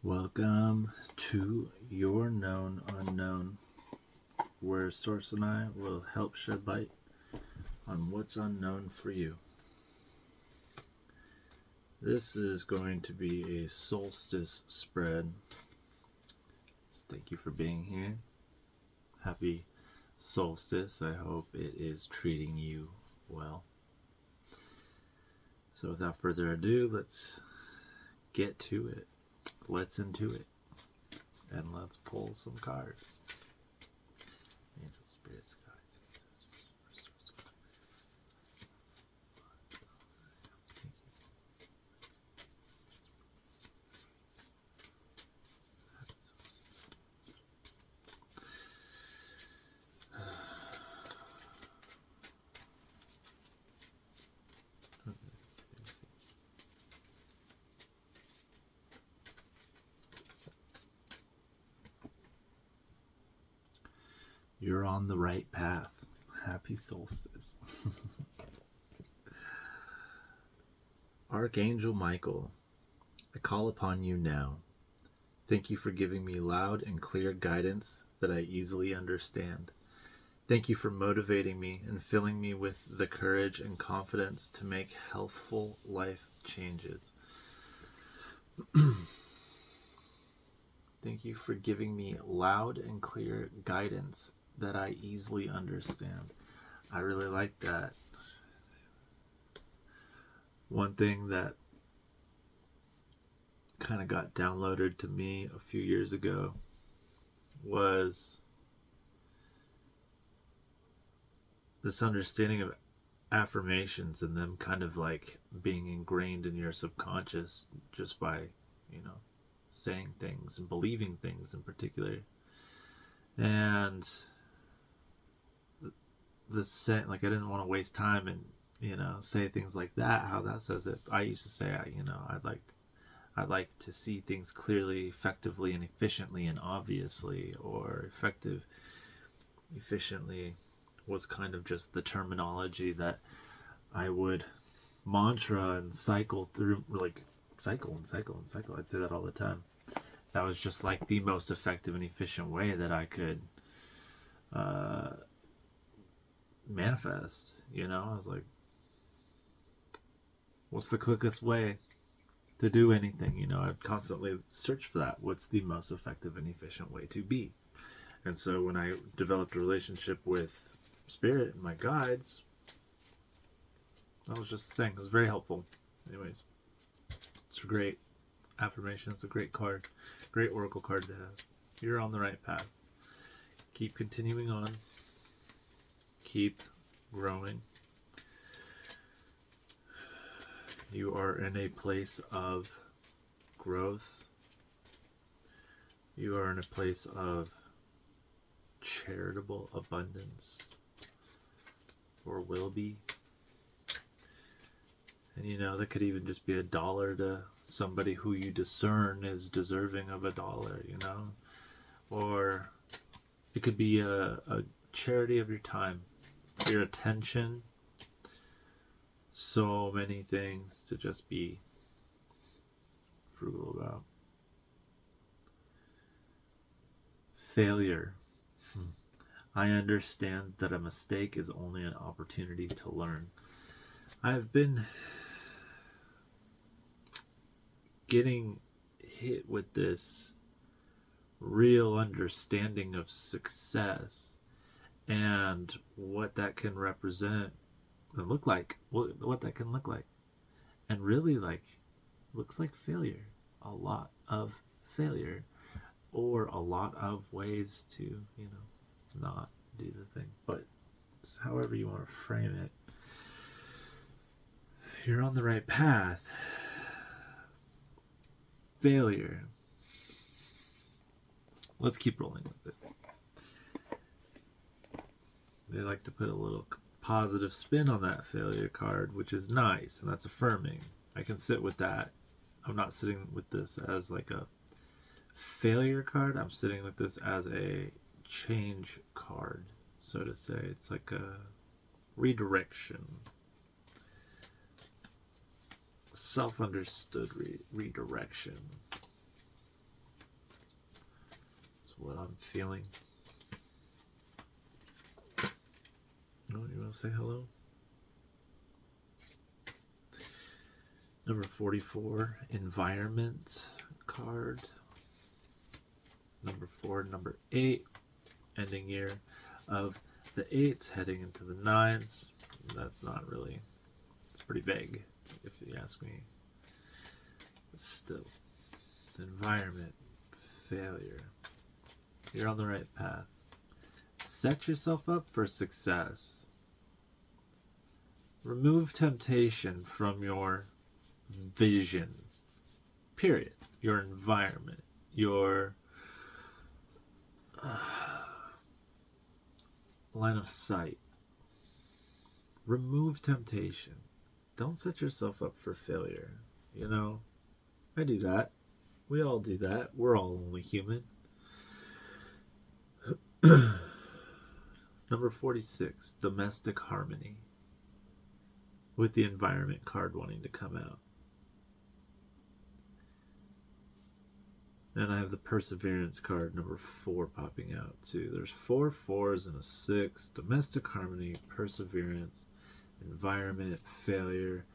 Welcome to Your Known Unknown, where Source and I will help shed light on what's unknown for you. This is going to be a Solstice Spread. So thank you for being here. Happy Solstice. I hope it is treating you well. So without further ado, let's get to it. Let's into it. And let's pull some cards. Angel, spirits, guides, ancestors, You're on the right path. Happy solstice. Archangel Michael, I call upon you now. Thank you for giving me loud and clear guidance that I easily understand. Thank you for motivating me and filling me with the courage and confidence to make healthful life changes. Thank you for giving me loud and clear guidance that I easily understand. I really like that. One thing that kind of got downloaded to me a few years ago was this understanding of affirmations and them kind of like being ingrained in your subconscious just by, saying things and believing things in particular. And the set, like, I didn't want to waste time and say things like that, how that says it. I used to say, I'd like to see things clearly, effectively, and efficiently, and obviously. Or efficiently was kind of just the terminology that I would mantra and cycle through, like cycle and cycle and cycle. I'd say that all the time. That was just like the most effective and efficient way that I could manifest. I was like, what's the quickest way to do anything? I'd constantly search for that. What's the most effective and efficient way to be? And so when I developed a relationship with Spirit and my guides, I was just saying, it was very helpful. Anyways, it's a great affirmation. It's a great card, great oracle card to have. You're on the right path. Keep continuing on. Keep growing. You are in a place of growth. You are in a place of charitable abundance, or will be. And that could even just be $1 to somebody who you discern is deserving of $1, or it could be a charity of your time, your attention. So many things to just be frugal about. Failure. I understand that a mistake is only an opportunity to learn. I've been getting hit with this real understanding of success and what that can represent and look like, what that can look like, and really looks like failure, a lot of failure, or a lot of ways to not do the thing. But it's however you want to frame it, you're on the right path. Failure. Let's keep rolling with it. They like to put a little positive spin on that failure card, which is nice, and that's affirming. I can sit with that. I'm not sitting with this as like a failure card. I'm sitting with this as a change card, so to say. It's like a redirection. Self-understood redirection. what I'm feeling. Oh, you want to say hello? Number 44, environment card. Number 4, number 8, ending year of the 8s heading into the 9s. That's not really, it's pretty vague if you ask me. But still, environment, failure. You're on the right path. Set yourself up for success. Remove temptation from your vision, period. Your environment, your line of sight. Remove temptation. Don't set yourself up for failure. You know, I do that. We all do that. We're all only human. Number 46, domestic harmony. With the environment card wanting to come out. And I have the perseverance card, number 4, popping out too. There's 4 4s and a 6. Domestic harmony, perseverance, environment, failure.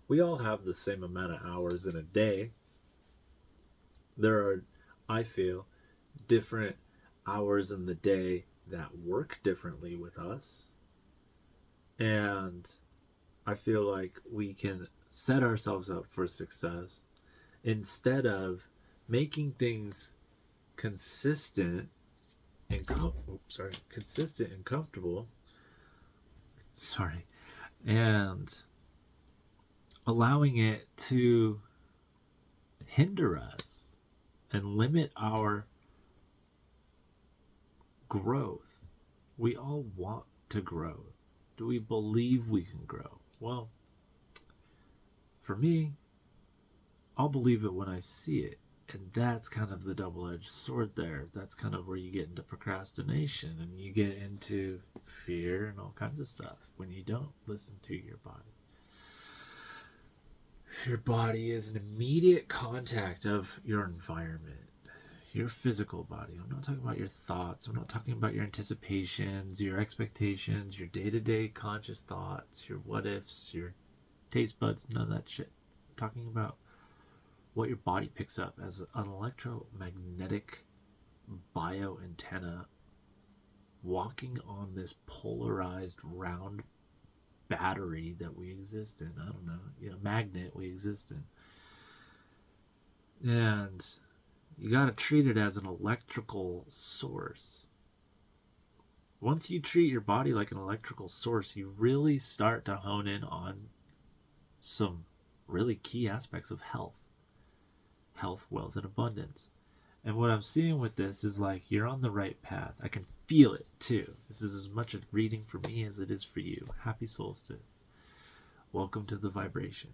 We all have the same amount of hours in a day. There are, I feel, different hours in the day that work differently with us. And I feel like we can set ourselves up for success instead of making things consistent and consistent and comfortable. And allowing it to hinder us and limit our growth. We all want to grow. Do we believe we can grow? Well, for me, I'll believe it when I see it. And that's kind of the double-edged sword there. That's kind of where you get into procrastination and you get into fear and all kinds of stuff when you don't listen to your body. Your body is an immediate contact of your environment, your physical body. I'm not talking about your thoughts. I'm not talking about your anticipations, your expectations, your day-to-day conscious thoughts, your what-ifs, your taste buds, none of that shit. I'm talking about what your body picks up as an electromagnetic bioantenna walking on this polarized round battery that we exist in. I don't know, magnet we exist in. And you got to treat it as an electrical source. Once you treat your body like an electrical source, you really start to hone in on some really key aspects of health, wealth, and abundance. And what I'm seeing with this is like you're on the right path. I can feel it too. This is as much a reading for me as it is for you. Happy solstice. Welcome to the vibration.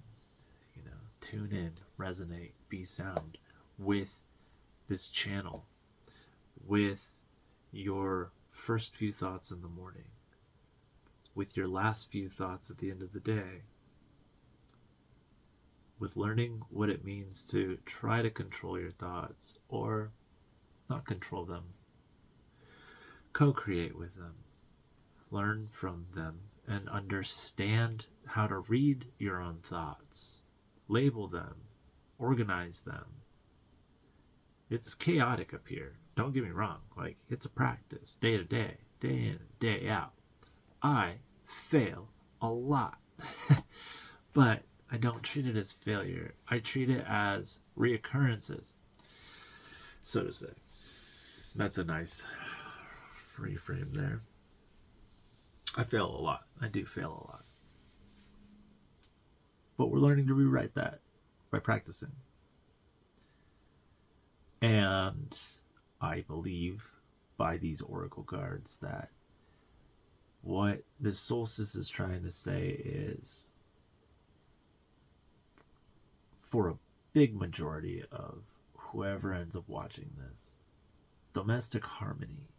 Tune in, resonate, be sound with this channel, with your first few thoughts in the morning, with your last few thoughts at the end of the day, with learning what it means to try to control your thoughts or not control them, co-create with them, learn from them, and understand how to read your own thoughts, label them, organize them. It's chaotic up here. Don't get me wrong. Like, it's a practice, day to day, day in, day out. I fail a lot. But I don't treat it as failure. I treat it as reoccurrences, so to say. That's a nice reframe there. I fail a lot. I do fail a lot. But we're learning to rewrite that by practicing. And I believe by these oracle cards that what the solstice is trying to say is, for a big majority of whoever ends up watching this, domestic harmony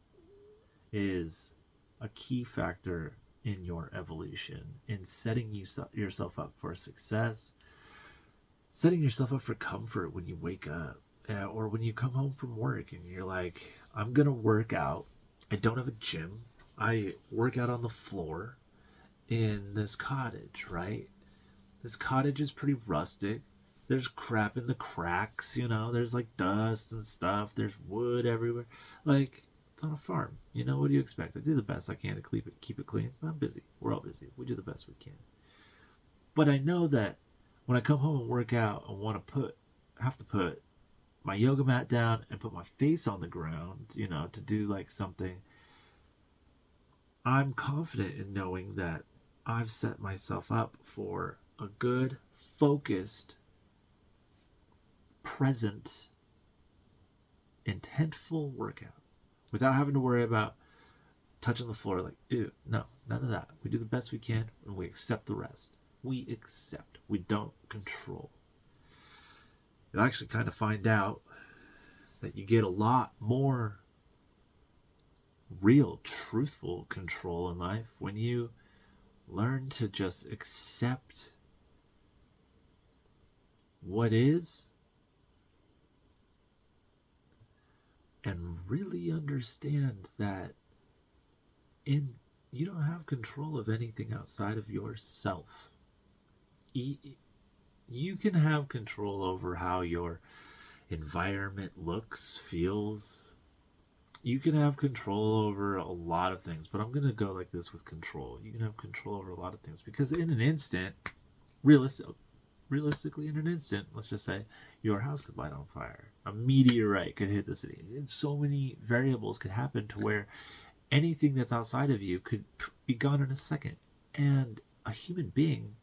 is a key factor in your evolution, in setting yourself up for success, setting yourself up for comfort when you wake up, or when you come home from work and you're like, I'm going to work out. I don't have a gym. I work out on the floor in this cottage, right? This cottage is pretty rustic. There's crap in the cracks, there's like dust and stuff. There's wood everywhere. Like, it's on a farm. What do you expect? I do the best I can to keep it clean. I'm busy. We're all busy. We do the best we can. But I know that when I come home and work out, I have to put my yoga mat down and put my face on the ground, to do like something. I'm confident in knowing that I've set myself up for a good, focused, present, intentful workout without having to worry about touching the floor like, ew, no, none of that. We do the best we can and we accept the rest. We accept. We don't control. You'll actually kind of find out that you get a lot more real, truthful control in life when you learn to just accept what is and really understand that you don't have control of anything outside of yourself. You can have control over how your environment looks, feels. You can have control over a lot of things, but I'm going to go like this with control. You can have control over a lot of things because in an instant, realistically in an instant, let's just say your house could light on fire. A meteorite could hit the city. And so many variables could happen to where anything that's outside of you could be gone in a second. And a human being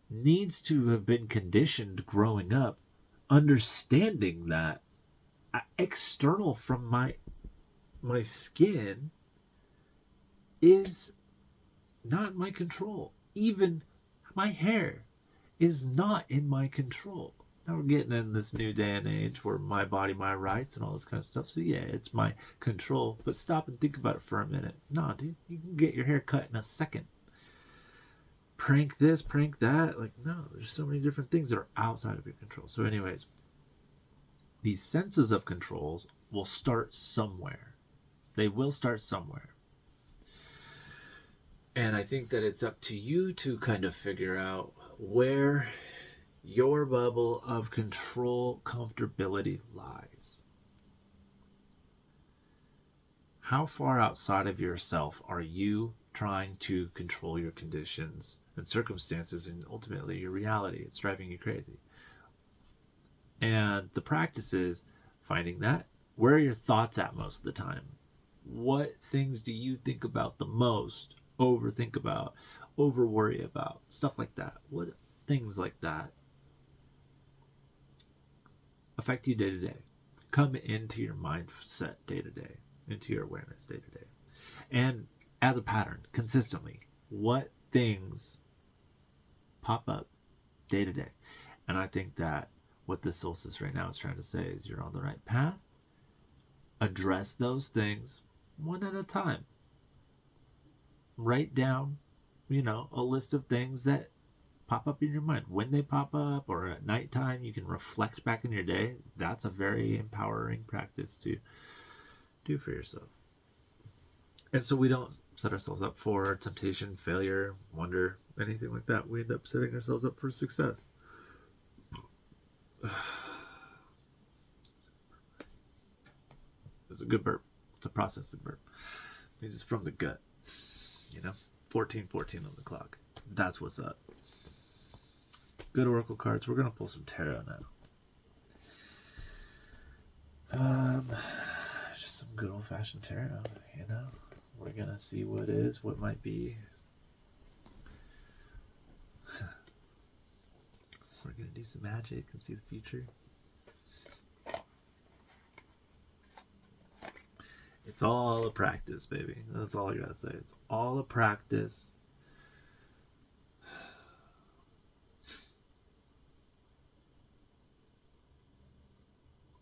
needs to have been conditioned growing up understanding that external from my skin is not in my control. Even my hair is not in my control. Now we're getting in this new day and age where my body, my rights and all this kind of stuff. So yeah, it's my control, but stop and think about it for a minute. Nah, dude, you can get your hair cut in a second. Prank this, prank that. Like, no, there's so many different things that are outside of your control. So anyways, these senses of controls will start somewhere. They will start somewhere. And I think that it's up to you to kind of figure out where your bubble of control, comfortability lies. How far outside of yourself are you trying to control your conditions and circumstances and ultimately your reality? It's driving you crazy. And the practice is finding that. Where are your thoughts at most of the time? What things do you think about the most, overthink about, over worry about? Stuff like that. What things like that affect you day to day? Come into your mindset day to day, into your awareness day to day. And as a pattern, consistently, what things pop up day to day? And I think that what the solstice right now is trying to say is you're on the right path. Address those things one at a time. Write down, a list of things that pop up in your mind. When they pop up or at nighttime, you can reflect back in your day. That's a very empowering practice to do for yourself. And so we don't set ourselves up for temptation, failure, wonder, anything like that. We end up setting ourselves up for success. It's a good burp. It's a processing burp. It means it's from the gut. 14:14 on the clock. That's what's up. Good oracle cards. We're gonna pull some tarot now. Just some good old-fashioned tarot. We're gonna see what is, what might be. We're gonna do some magic and see the future. It's all a practice, baby. That's all I gotta say. It's all a practice.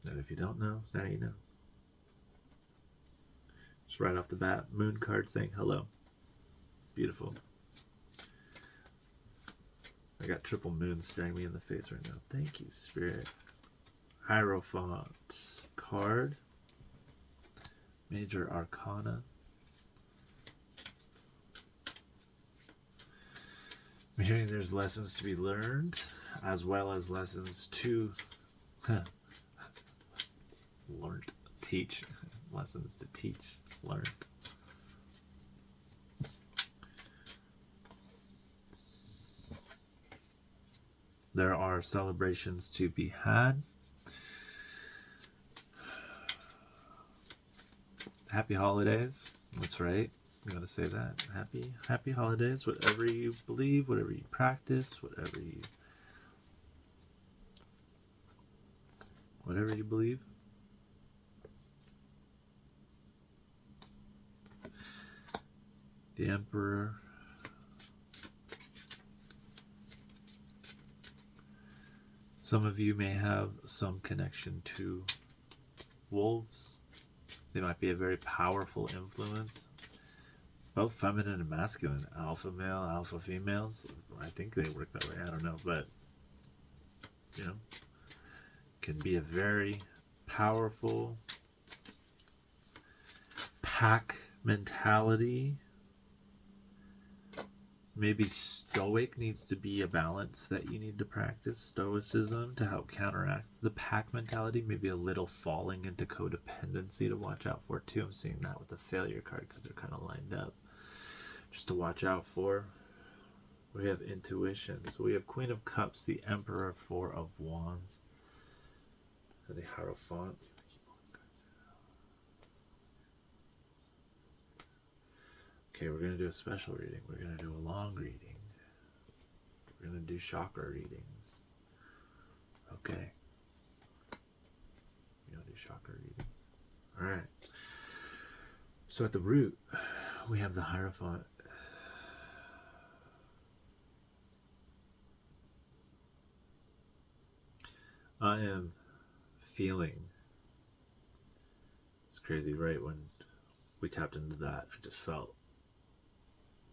And if you don't know, now you know. Just right off the bat, moon card saying hello. Beautiful. I got triple moon staring me in the face right now. Thank you, Spirit. Hierophant card. Major Arcana. I'm hearing there's lessons to be learned, as well as lessons to teach. Lessons to teach, learned. There are celebrations to be had. Happy holidays. That's right. I'm gonna say that. Happy holidays. Whatever you believe, whatever you practice, whatever you believe. The Emperor. Some of you may have some connection to wolves. They might be a very powerful influence. Both feminine and masculine. Alpha male, alpha females. I think they work that way. I don't know. But, can be a very powerful pack mentality. Maybe stoic needs to be a balance that you need to practice. Stoicism to help counteract the pack mentality. Maybe a little falling into codependency to watch out for too. I'm seeing that with the failure card because they're kind of lined up. Just to watch out for. We have intuition. So we have Queen of Cups, the Emperor, Four of Wands, and the Hierophant. Okay, we're going to do a special reading. We're going to do a long reading. We're going to do chakra readings. Okay. We're going to do chakra readings. All right. So at the root, we have the Hierophant. I am feeling. It's crazy, right? When we tapped into that, I just felt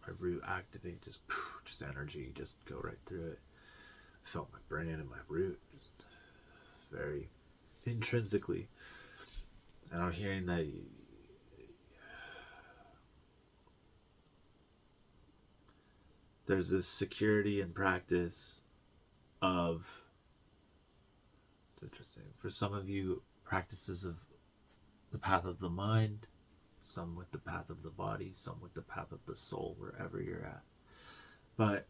my root activate, just energy, just go right through it. I felt my brain and my root just very intrinsically. And I'm hearing that there's this security and practice of, it's interesting, for some of you, practices of the path of the mind, some with the path of the body, some with the path of the soul, wherever you're at. But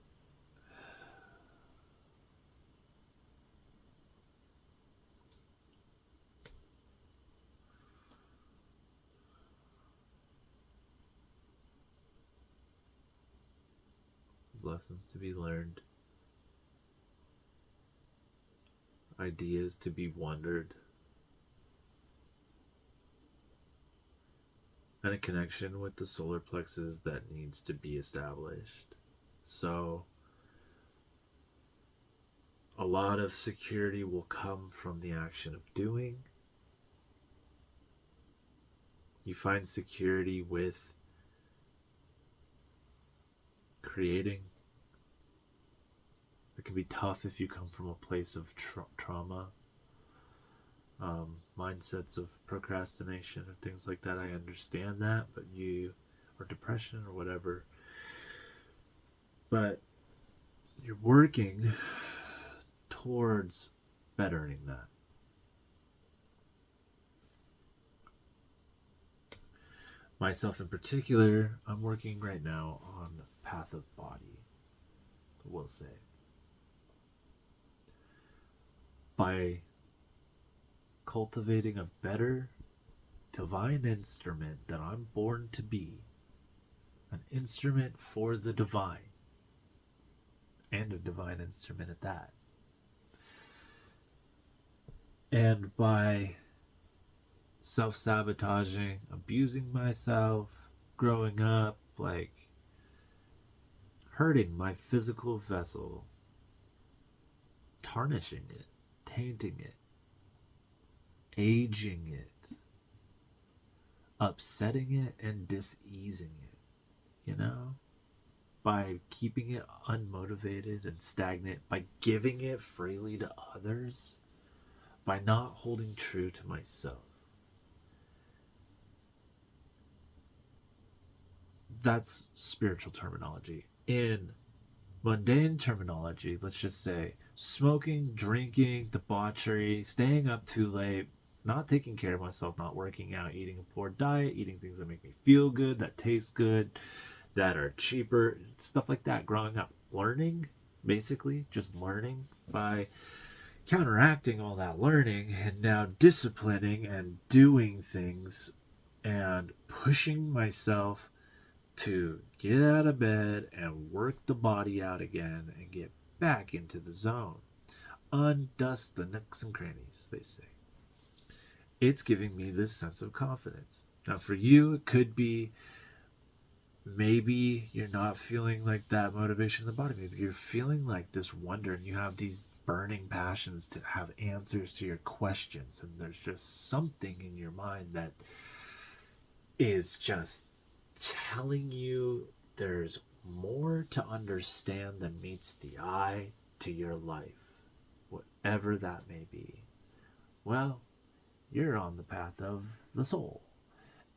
there's lessons to be learned, ideas to be wondered, and a connection with the solar plexus that needs to be established. So a lot of security will come from the action of doing. You find security with creating. It can be tough if you come from a place of trauma, mindsets of procrastination or things like that. I understand that, but or depression or whatever. But you're working towards bettering that. Myself in particular, I'm working right now on path of body, we'll say. By cultivating a better divine instrument that I'm born to be, an instrument for the divine, and a divine instrument at that. And by self-sabotaging, abusing myself, growing up, like hurting my physical vessel, tarnishing it, tainting it, aging it, upsetting it, and diseasing it, by keeping it unmotivated and stagnant, by giving it freely to others, by not holding true to myself. That's spiritual terminology. In mundane terminology, let's just say smoking, drinking, debauchery, staying up too late, not taking care of myself, not working out, eating a poor diet, eating things that make me feel good, that taste good, that are cheaper, stuff like that. Growing up, learning, basically just learning, by counteracting all that learning and now disciplining and doing things and pushing myself to get out of bed and work the body out again and get back into the zone. Undust the nooks and crannies, they say. It's giving me this sense of confidence. Now, for you, it could be maybe you're not feeling like that motivation in the body. Maybe you're feeling like this wonder and you have these burning passions to have answers to your questions. And there's just something in your mind that is just telling you there's more to understand than meets the eye to your life, whatever that may be. Well, you're on the path of the soul.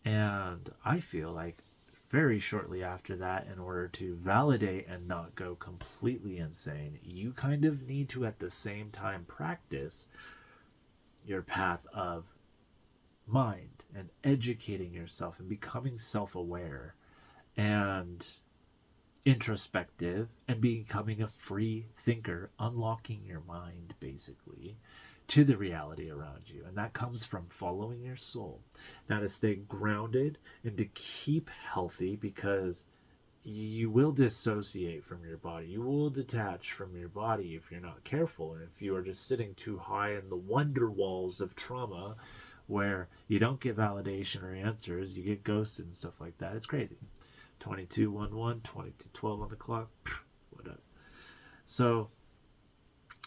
And I feel like very shortly after that, in order to validate and not go completely insane, you kind of need to at the same time practice your path of mind and educating yourself and becoming self-aware and introspective and becoming a free thinker, unlocking your mind basically to the reality around you. And that comes from following your soul. Now, to stay grounded and to keep healthy, because you will dissociate from your body. You will detach from your body if you're not careful, and if you are just sitting too high in the wonder walls of trauma where you don't get validation or answers, you get ghosted and stuff like that. It's crazy. 2211, 2212 on the clock. What up? So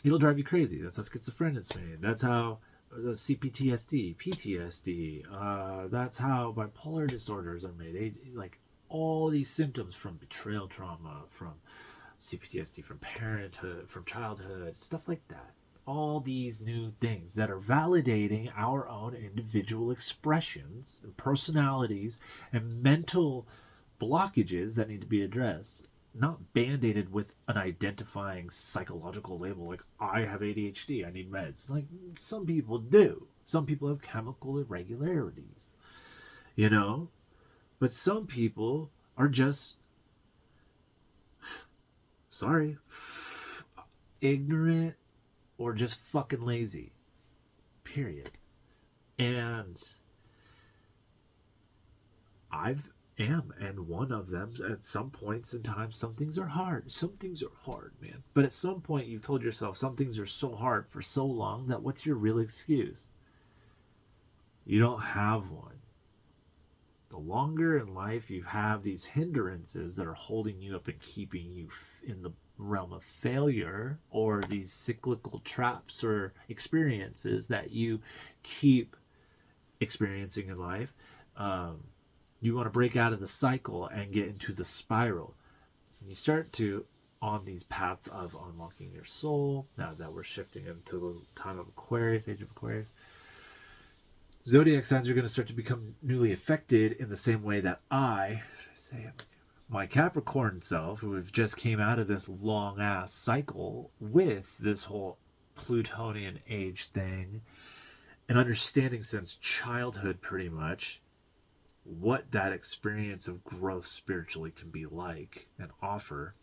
it'll drive you crazy. That's how schizophrenia is made. That's how CPTSD, PTSD. That's how bipolar disorders are made. Like all these symptoms from betrayal trauma, from CPTSD, from parenthood, from childhood, stuff like that. All these new things that are validating our own individual expressions and personalities and mental blockages that need to be addressed, not band-aided with an identifying psychological label like I have ADHD, I need meds. Like some people do. Some people have chemical irregularities, you know? But some people are just, sorry, ignorant or just fucking lazy. Period. And and one of them at some points in time. Some things are hard. Some things are hard, man. But at some point you've told yourself some things are so hard for so long that what's your real excuse? You don't have one. The longer in life you have these hindrances that are holding you up and keeping you in the realm of failure, or these cyclical traps or experiences that you keep experiencing in life, you want to break out of the cycle and get into the spiral. And you start to on these paths of unlocking your soul. Now that we're shifting into the time of Aquarius, age of Aquarius, zodiac signs are going to start to become newly affected in the same way that my Capricorn self, who have just came out of this long ass cycle with this whole Plutonian age thing, and understanding since childhood pretty much what that experience of growth spiritually can be like and offer.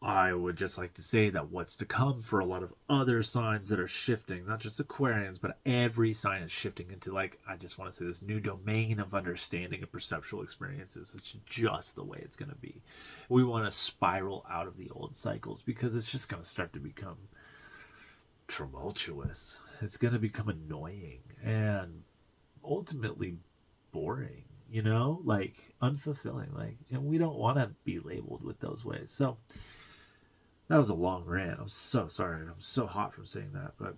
I would just like to say that what's to come for a lot of other signs that are shifting, not just Aquarians, but every sign is shifting into, like, I just want to say, this new domain of understanding and perceptual experiences. It's just the way it's going to be. We want to spiral out of the old cycles because it's just going to start to become tumultuous. It's going to become annoying and ultimately boring, you know, like unfulfilling, like, and we don't want to be labeled with those ways. So that was a long rant. I'm so sorry. I'm so hot from saying that, but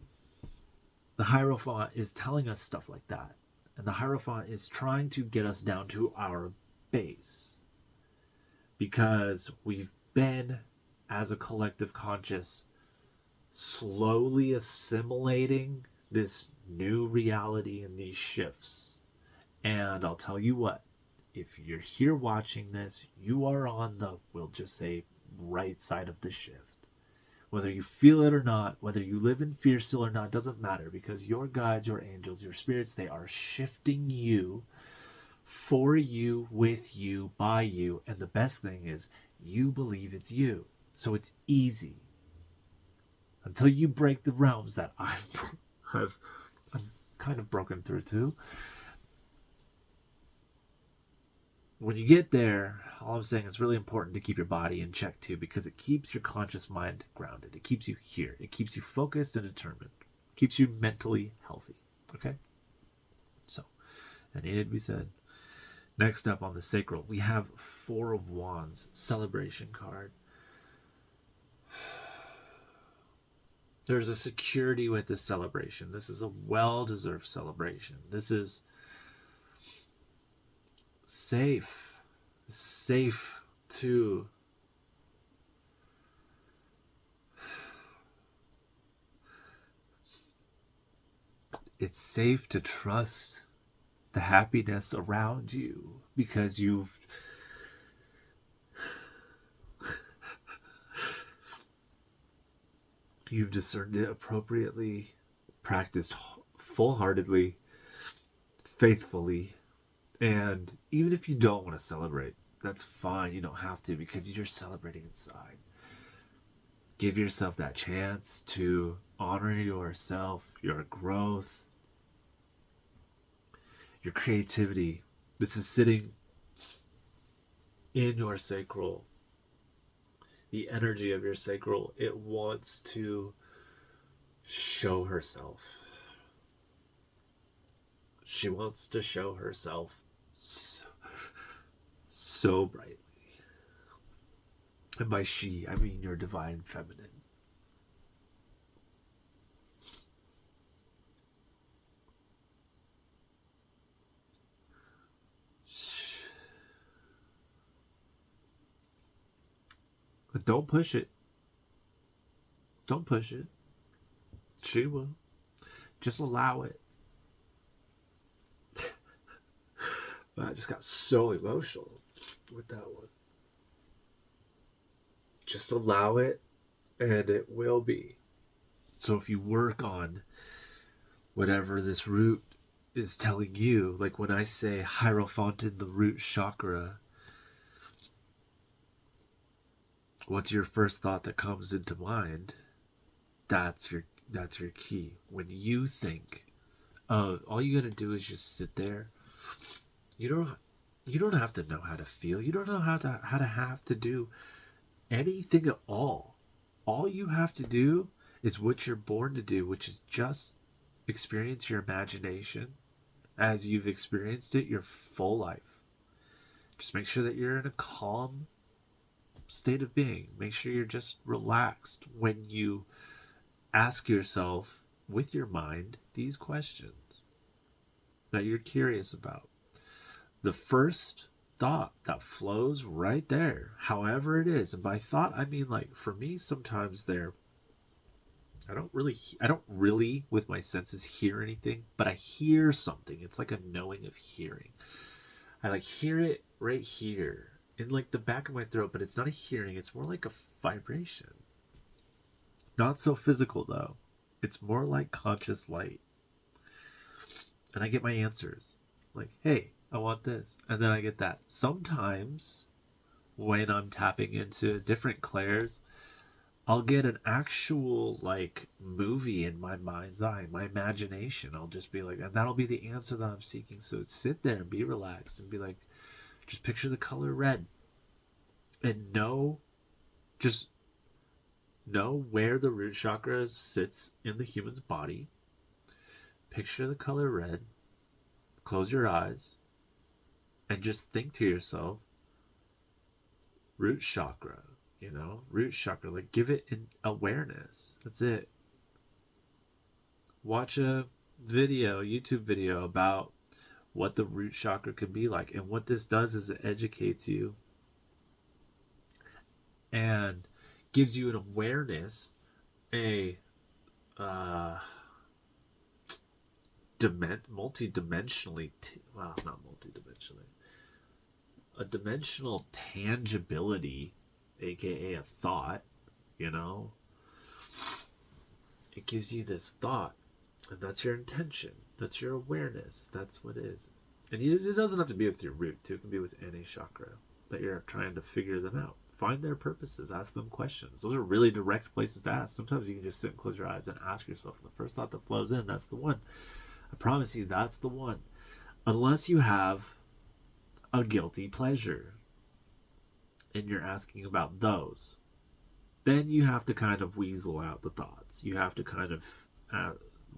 the Hierophant is telling us stuff like that, and the Hierophant is trying to get us down to our base, because we've been, as a collective conscious, slowly assimilating this new reality and these shifts. And I'll tell you what, if you're here watching this, you are on the, we'll just say, right side of the shift. Whether you feel it or not, whether you live in fear still or not, doesn't matter, because your guides, your angels, your spirits, they are shifting you, for you, with you, by you. And the best thing is, you believe it's you. So it's easy. Until you break the realms that I've kind of broken through too. When you get there, all I'm saying, it's really important to keep your body in check too, because it keeps your conscious mind grounded. It keeps you here. It keeps you focused and determined. It keeps you mentally healthy. Okay? So, that needed to be said. Next up on the sacral, we have Four of Wands, celebration card. There's a security with this celebration. This is a well-deserved celebration. This is safe to it's safe to trust the happiness around you, because you've discerned it appropriately, practiced full-heartedly, faithfully. And even if you don't want to celebrate, that's fine. You don't have to, because you're celebrating inside. Give yourself that chance to honor yourself, your growth, your creativity. This is sitting in your sacral. The energy of your sacral, it wants to show herself. She wants to show herself so brightly. And by she, I mean your divine feminine. But don't push it. Don't push it. She will. Just allow it. I just got so emotional with that one. Just allow it, and it will be. So if you work on whatever this root is telling you, like when I say Hierophant, the root chakra, what's your first thought that comes into mind? That's your key. When you think, all you gotta do is just sit there. You don't have to know how to feel. You don't know how to do anything at all. All you have to do is what you're born to do, which is just experience your imagination as you've experienced it your full life. Just make sure that you're in a calm state of being. Make sure you're just relaxed when you ask yourself with your mind these questions that you're curious about. The first thought that flows right there, however it is, and by thought I mean, like, for me, sometimes I don't really with my senses hear anything, but I hear something. It's like a knowing of hearing. I like hear it right here in like the back of my throat, but it's not a hearing, it's more like a vibration. Not so physical though. It's more like conscious light. And I get my answers. Like, hey, I want this. And then I get that. Sometimes when I'm tapping into different clairs, I'll get an actual like movie in my mind's eye, my imagination. I'll just be like, and that'll be the answer that I'm seeking. So sit there and be relaxed and be like, just picture the color red. And just know where the root chakra sits in the human's body. Picture the color red. Close your eyes. And just think to yourself, root chakra, root chakra, like give it an awareness. That's it. Watch a YouTube video about what the root chakra can be like. And what this does is it educates you and gives you an awareness, a multi-dimensionally, well, not multi-dimensionally, a dimensional tangibility, aka a thought, you know. It gives you this thought, and that's your intention, that's your awareness, that's what it is. And it doesn't have to be with your root too. It can be with any chakra that you're trying to figure them out. Find their purposes, ask them questions. Those are really direct places to ask. Sometimes you can just sit and close your eyes and ask yourself, and the first thought that flows in, that's the one. I promise you, that's the one. Unless you have a guilty pleasure and you're asking about those, then you have to kind of weasel out the thoughts. You have to kind of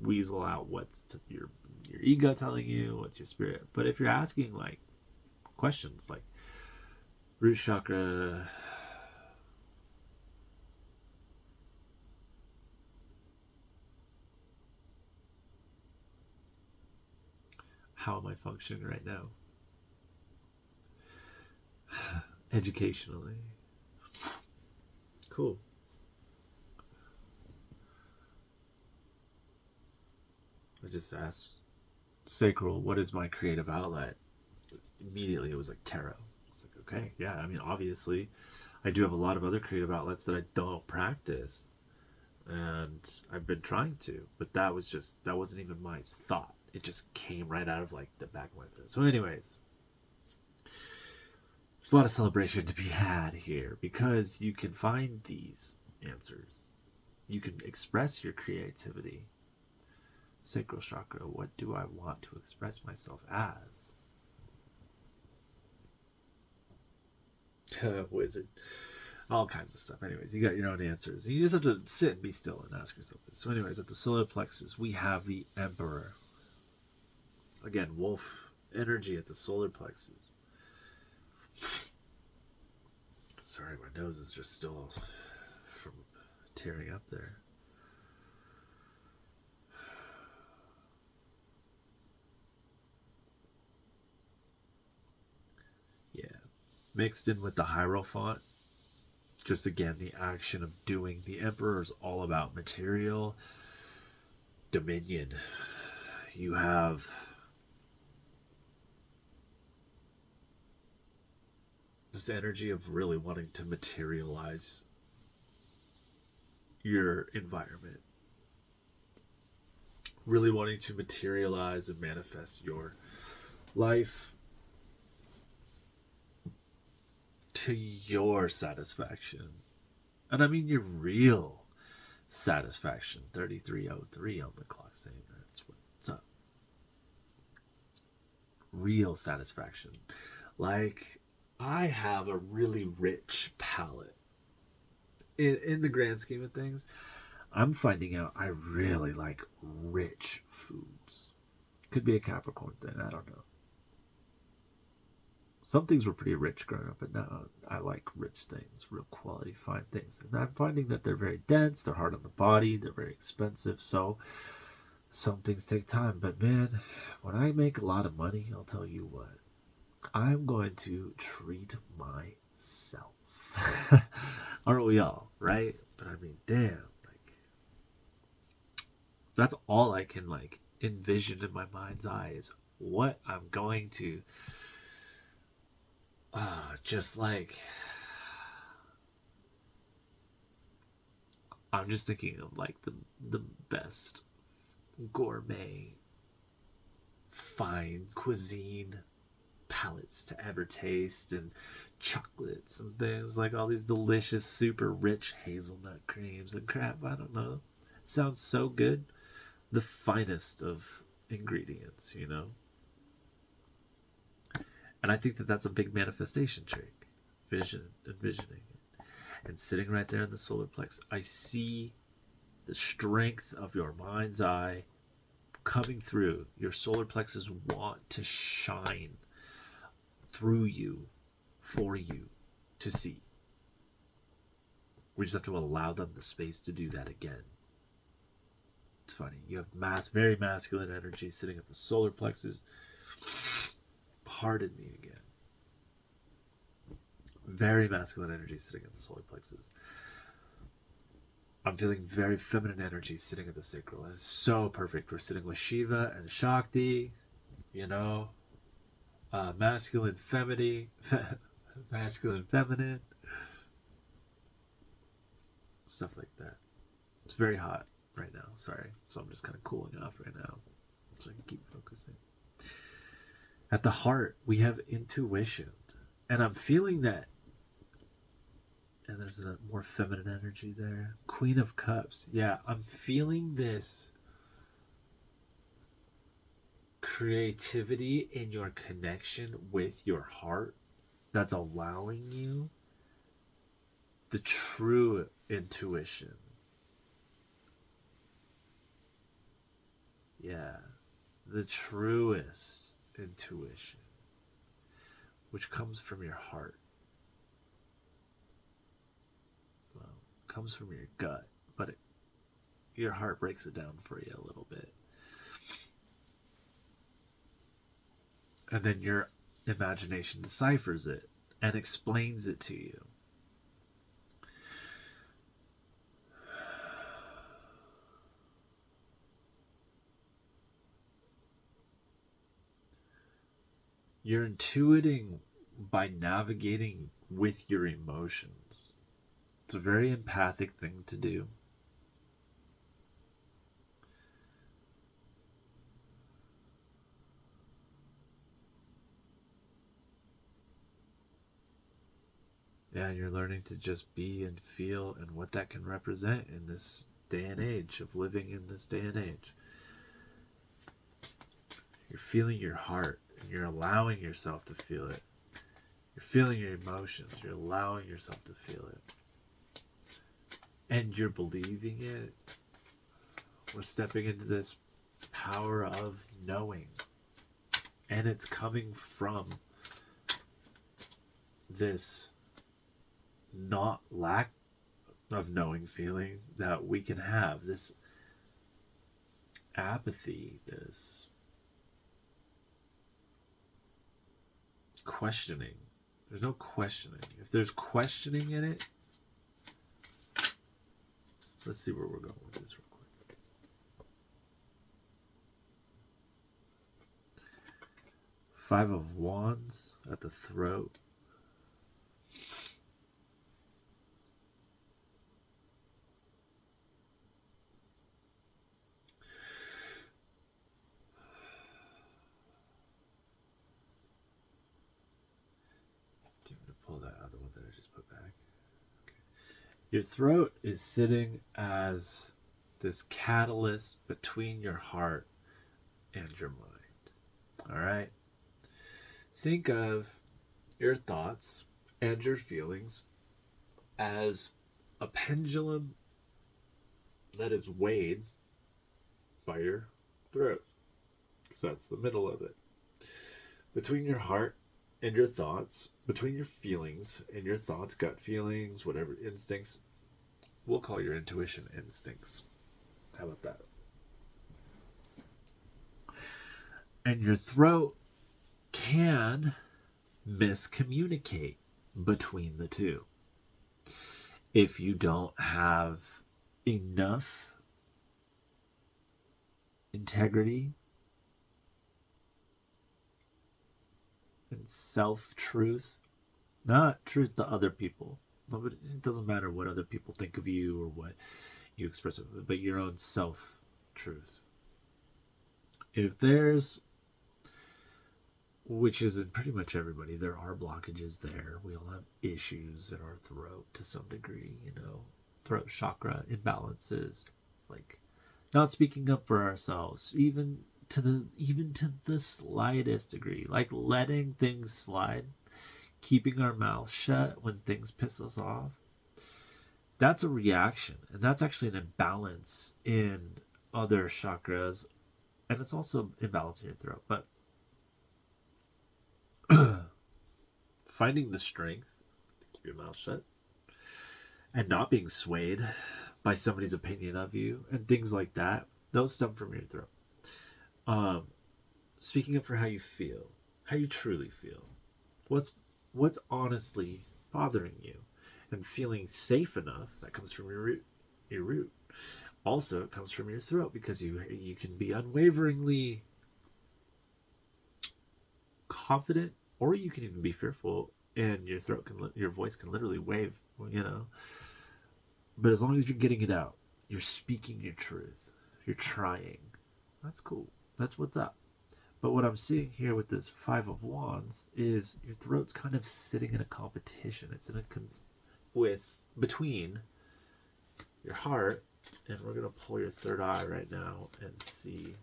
weasel out what's your ego telling you, what's your spirit. But if you're asking like questions like root chakra, how am I functioning right now? Educationally. Cool. I just asked sacral, what is my creative outlet? Immediately it was like tarot. It's like, okay, yeah, I mean, obviously I do have a lot of other creative outlets that I don't practice, and I've been trying to, but that wasn't even my thought. It just came right out of like the back of my throat. So anyways, there's a lot of celebration to be had here because you can find these answers. You can express your creativity. Sacral chakra, what do I want to express myself as? Wizard. All kinds of stuff. Anyways, you got your own answers. You just have to sit and be still and ask yourself this. So anyways, at the solar plexus, we have the Emperor. Again, wolf energy at the solar plexus. Sorry, my nose is just still from tearing up there. Yeah. Mixed in with the Hierophant. Just again, the action of doing. The Emperor is all about material dominion. You have this energy of really wanting to materialize your environment, really wanting to materialize and manifest your life to your satisfaction. And I mean your real satisfaction. 3303 on the clock saying that's what's up. Real satisfaction. Like, I have a really rich palate. In the grand scheme of things, I'm finding out I really like rich foods. Could be a Capricorn thing, I don't know. Some things were pretty rich growing up, but now I like rich things, real quality, fine things. And I'm finding that they're very dense, they're hard on the body, they're very expensive, so some things take time. But man, when I make a lot of money, I'll tell you what, I'm going to treat myself. Aren't we all, right? But I mean, damn, like, that's all I can like envision in my mind's eye is what I'm going to just like, I'm just thinking of like the best gourmet fine cuisine palates to ever taste, and chocolates and things, like all these delicious super rich hazelnut creams and crap. I don't know, it sounds so good. The finest of ingredients, you know. And I think that that's a big manifestation trick. Envisioning it. And sitting right there in the solar plex, I see the strength of your mind's eye coming through. Your solar plexus want to shine through you, for you to see. We just have to allow them the space to do that again. It's funny. You have very masculine energy sitting at the solar plexus. Pardon me again. very masculine energy sitting at the solar plexus. I'm feeling very feminine energy sitting at the sacral. It's so perfect. We're sitting with Shiva and Shakti, you know, masculine, masculine, feminine, stuff like that. It's very hot right now. Sorry. So I'm just kind of cooling off right now so I can keep focusing. At the heart, we have intuition. And I'm feeling that. And there's a more feminine energy there. Queen of Cups. Yeah, I'm feeling this creativity in your connection with your heart that's allowing you the true intuition. Yeah, the truest intuition, which comes from your heart. Well, comes from your gut, but your heart breaks it down for you a little bit. And then your imagination deciphers it and explains it to you. You're intuiting by navigating with your emotions. It's a very empathic thing to do. Yeah, you're learning to just be and feel and what that can represent in this day and age of living in this day and age. You're feeling your heart and you're allowing yourself to feel it. You're feeling your emotions. You're allowing yourself to feel it. And you're believing it. We're stepping into this power of knowing. And it's coming from this not lack of knowing feeling that we can have, this apathy, this questioning. There's no questioning. If there's questioning in it, let's see where we're going with this real quick. Five of Wands at the throat. Pull that other one that I just put back. Okay. Your throat is sitting as this catalyst between your heart and your mind. All right. Think of your thoughts and your feelings as a pendulum that is weighed by your throat, because that's the middle of it. Between your heart and your thoughts, between your feelings and your thoughts, gut feelings, whatever, instincts, we'll call your intuition instincts. How about that? And your throat can miscommunicate between the two. If you don't have enough integrity and self-truth, not truth to other people. It doesn't matter what other people think of you or what you express, but your own self-truth. If there's, which is in pretty much everybody, there are blockages there. We all have issues in our throat to some degree, throat chakra imbalances, like not speaking up for ourselves, even to the slightest degree, like letting things slide, keeping our mouth shut when things piss us off. That's a reaction, and that's actually an imbalance in other chakras, and it's also imbalance in your throat. But finding the strength to keep your mouth shut and not being swayed by somebody's opinion of you and things like that, those stem from your throat. Speaking up for how you feel, how you truly feel. What's honestly bothering you. And feeling safe enough, that comes from your root. Also, it comes from your throat, because you can be unwaveringly confident, or you can even be fearful, and your voice can literally wave, But as long as you're getting it out, you're speaking your truth, you're trying. That's cool. That's what's up. But what I'm seeing here with this Five of Wands is your throat's kind of sitting in a competition. It's between your heart, and we're going to pull your third eye right now and see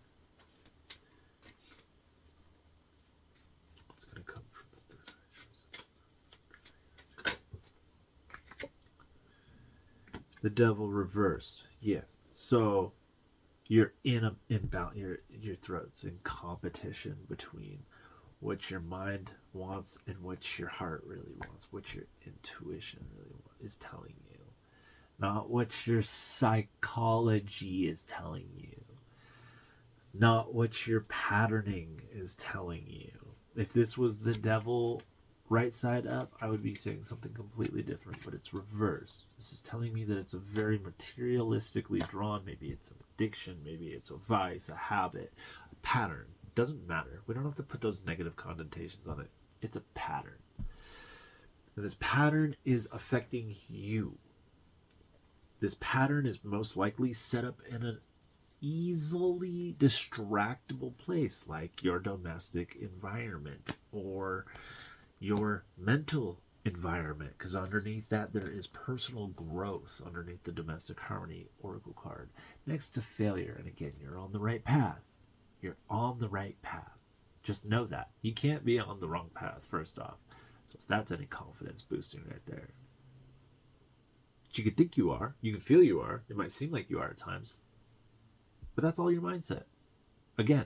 what's going to come from the third eye. The Devil reversed. Yeah. So you're in a inbound. Your throat's in competition between what your mind wants and what your heart really wants, what your intuition really is telling you, not what your psychology is telling you, not what your patterning is telling you. If this was the Devil right side up, I would be saying something completely different, but it's reversed. This is telling me that it's a very materialistically drawn, maybe it's an addiction, maybe it's a vice, a habit, a pattern. Doesn't matter. We don't have to put those negative connotations on it. It's a pattern. And this pattern is affecting you. This pattern is most likely set up in an easily distractible place, like your domestic environment or your mental environment, because underneath that there is personal growth underneath the domestic harmony oracle card, next to failure. And again, you're on the right path. You're on the right path. Just know that. You can't be on the wrong path, first off. So if that's any confidence boosting right there. But you can think you are. You can feel you are. It might seem like you are at times. But that's all your mindset. Again,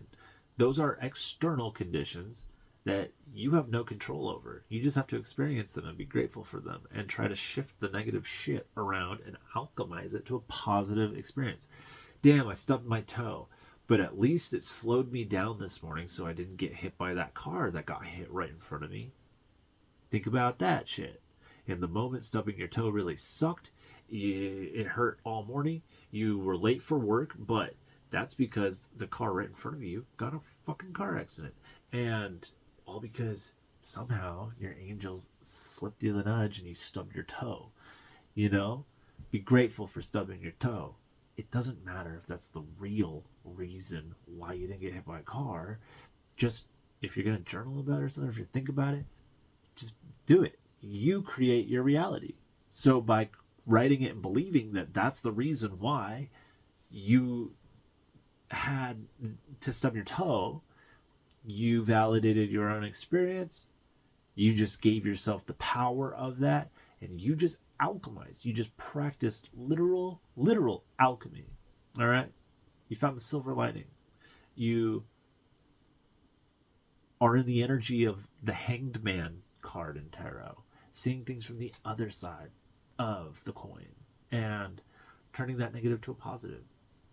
those are external conditions that you have no control over. You just have to experience them and be grateful for them and try to shift the negative shit around and alchemize it to a positive experience. Damn, I stubbed my toe. But at least it slowed me down this morning so I didn't get hit by that car that got hit right in front of me. Think about that shit. In the moment, stubbing your toe really sucked. It hurt all morning. You were late for work, but that's because the car right in front of you got a fucking car accident. And all because somehow your angels slipped you the nudge and you stubbed your toe. Be grateful for stubbing your toe. It doesn't matter if that's the real reason why you didn't get hit by a car. Just, if you're going to journal about it or something, if you think about it, just do it. You create your reality. So by writing it and believing that that's the reason why you had to stub your toe, you validated your own experience. You just gave yourself the power of that, and you just alchemized. You just practiced literal alchemy. All right? You found the silver lining. You are in the energy of the Hanged Man card in tarot, seeing things from the other side of the coin and turning that negative to a positive.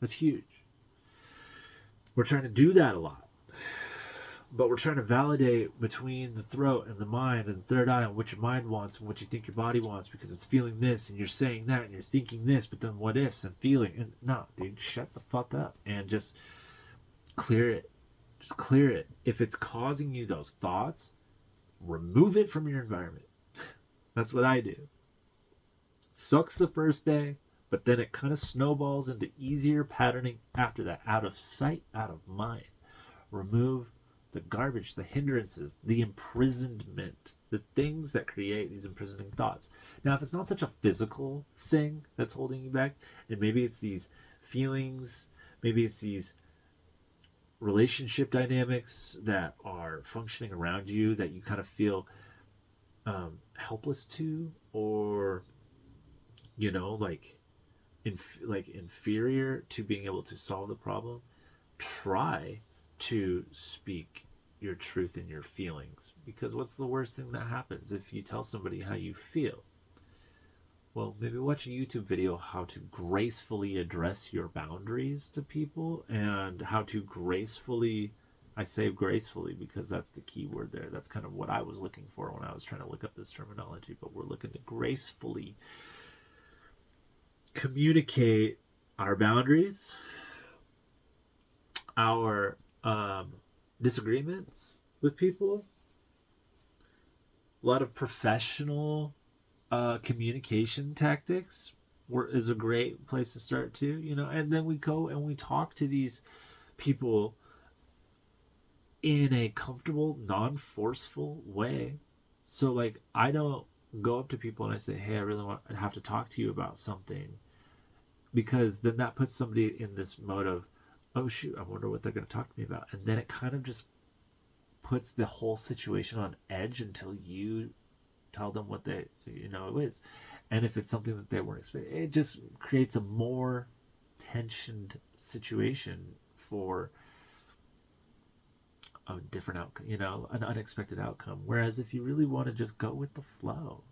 That's huge. We're trying to do that a lot. But we're trying to validate between the throat and the mind and the third eye on what your mind wants and what you think your body wants, because it's feeling this and you're saying that and you're thinking this, but then what ifs and feeling. And no, dude, shut the fuck up and just clear it. Just clear it. If it's causing you those thoughts, remove it from your environment. That's what I do. Sucks the first day, but then it kind of snowballs into easier patterning after that. Out of sight, out of mind. Remove the garbage, the hindrances, the imprisonment, the things that create these imprisoning thoughts. Now, if it's not such a physical thing that's holding you back, and maybe it's these feelings, maybe it's these relationship dynamics that are functioning around you that you kind of feel helpless to, or like inferior to being able to solve the problem, try to speak your truth in your feelings. Because what's the worst thing that happens if you tell somebody how you feel? Well, maybe watch a YouTube video how to gracefully address your boundaries to people and how to gracefully I say gracefully because that's the key word there. That's kind of what I was looking for when I was trying to look up this terminology. But we're looking to gracefully communicate our boundaries, our disagreements with people. A lot of professional communication tactics is a great place to start too, you know. And then we go and we talk to these people in a comfortable, non-forceful way. So like, I don't go up to people and I say, hey, I have to talk to you about something, because then that puts somebody in this mode of, oh shoot, I wonder what they're going to talk to me about. And then it kind of just puts the whole situation on edge until you tell them what they, you know, it is. And if it's something that they weren't expecting, it just creates a more tensioned situation for a different outcome, you know, an unexpected outcome. Whereas if you really want to just go with the flow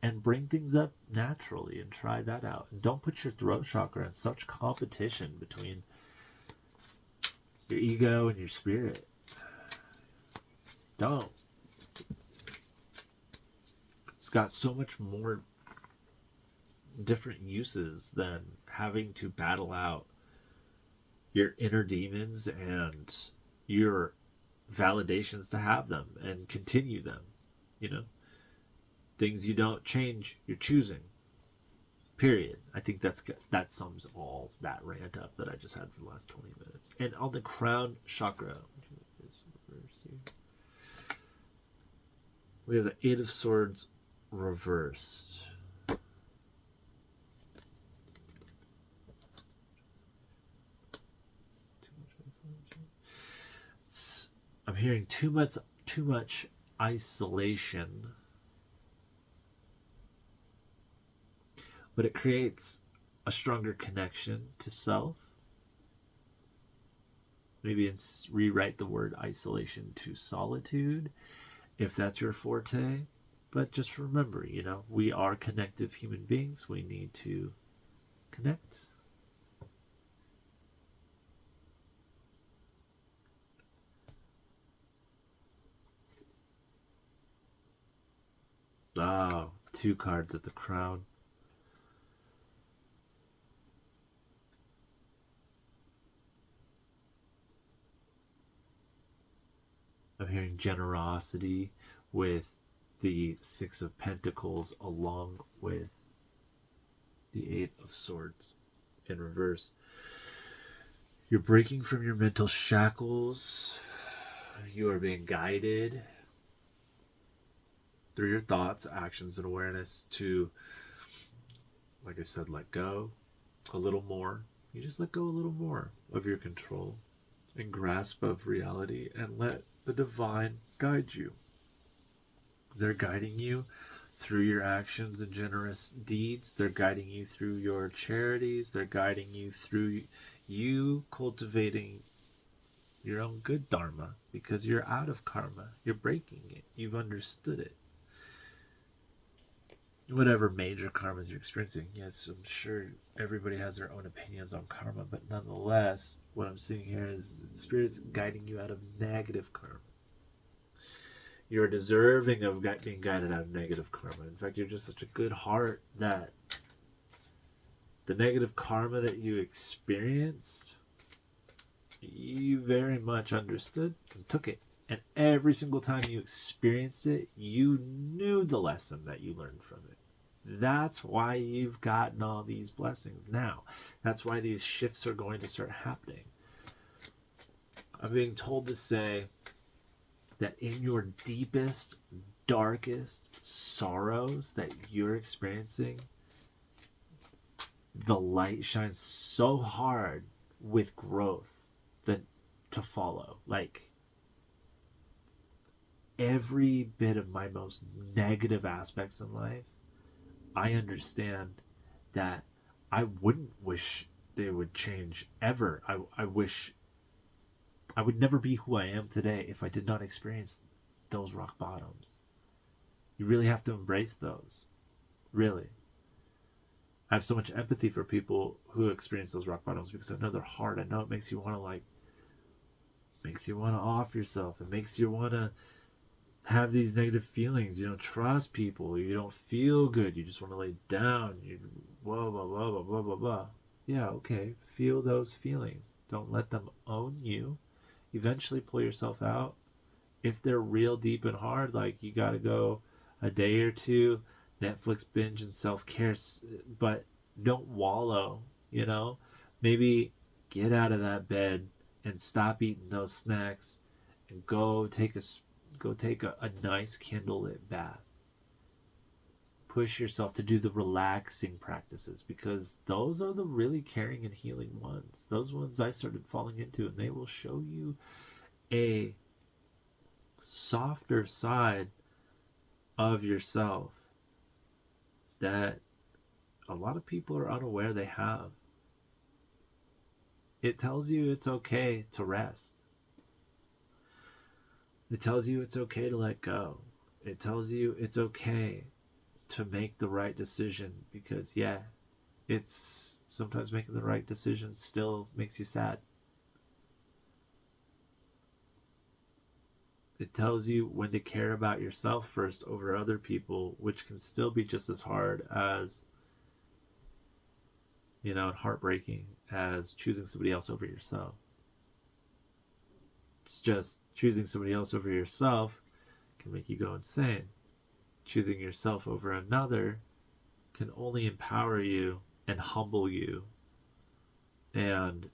and bring things up naturally and try that out, and don't put your throat chakra in such competition between your ego and your spirit. Don't. It's got so much more different uses than having to battle out your inner demons and your validations to have them and continue them, you know. Things you don't change, you're choosing, period. I think that sums all that rant up that I just had for the last 20 minutes. And on the crown chakra, we have the Eight of Swords reversed. I'm hearing too much isolation, but it creates a stronger connection to self. Maybe rewrite the word isolation to solitude, if that's your forte. But just remember, you know, we are connective human beings. We need to connect. Oh, 2 cards at the crown. I'm hearing generosity with the 6 of Pentacles along with the 8 of Swords in reverse. You're breaking from your mental shackles. You are being guided through your thoughts, actions, and awareness to, like I said, let go a little more. You just let go a little more of your control and grasp of reality and let the divine guide you. They're guiding you through your actions and generous deeds. They're guiding you through your charities. They're guiding you through you cultivating your own good dharma, because you're out of karma. You're breaking it. You've understood it. Whatever major karmas you're experiencing, yes, I'm sure everybody has their own opinions on karma, but nonetheless, what I'm seeing here is the Spirit's guiding you out of negative karma. You're deserving of being guided out of negative karma. In fact, you're just such a good heart that the negative karma that you experienced, you very much understood and took it. And every single time you experienced it, you knew the lesson that you learned from it. That's why you've gotten all these blessings now. That's why these shifts are going to start happening. I'm being told to say that in your deepest, darkest sorrows that you're experiencing, the light shines so hard with growth that to follow. Like, every bit of my most negative aspects in life, I understand that I wouldn't wish they would change ever. I wish I would never be who I am today if I did not experience those rock bottoms. You really have to embrace those. Really. I have so much empathy for people who experience those rock bottoms because I know they're hard. I know it makes you want to makes you want to off yourself. It makes you want to have these negative feelings. You don't trust people. You don't feel good. You just want to lay down. You blah blah blah blah blah blah blah. Yeah, okay. Feel those feelings. Don't let them own you. Eventually pull yourself out. If they're real deep and hard, like you got to go a day or two, Netflix binge and self-care, but don't wallow, you know? Maybe get out of that bed and stop eating those snacks and go take a nice candlelit bath. Push yourself to do the relaxing practices, because those are the really caring and healing ones. Those ones I started falling into, and they will show you a softer side of yourself that a lot of people are unaware they have. It tells you it's okay to rest. It tells you it's okay to let go. It tells you it's okay to make the right decision, because yeah, it's sometimes making the right decision still makes you sad. It tells you when to care about yourself first over other people, which can still be just as hard as, you know, and heartbreaking as choosing somebody else over yourself. It's just choosing somebody else over yourself can make you go insane. Choosing yourself over another can only empower you and humble you and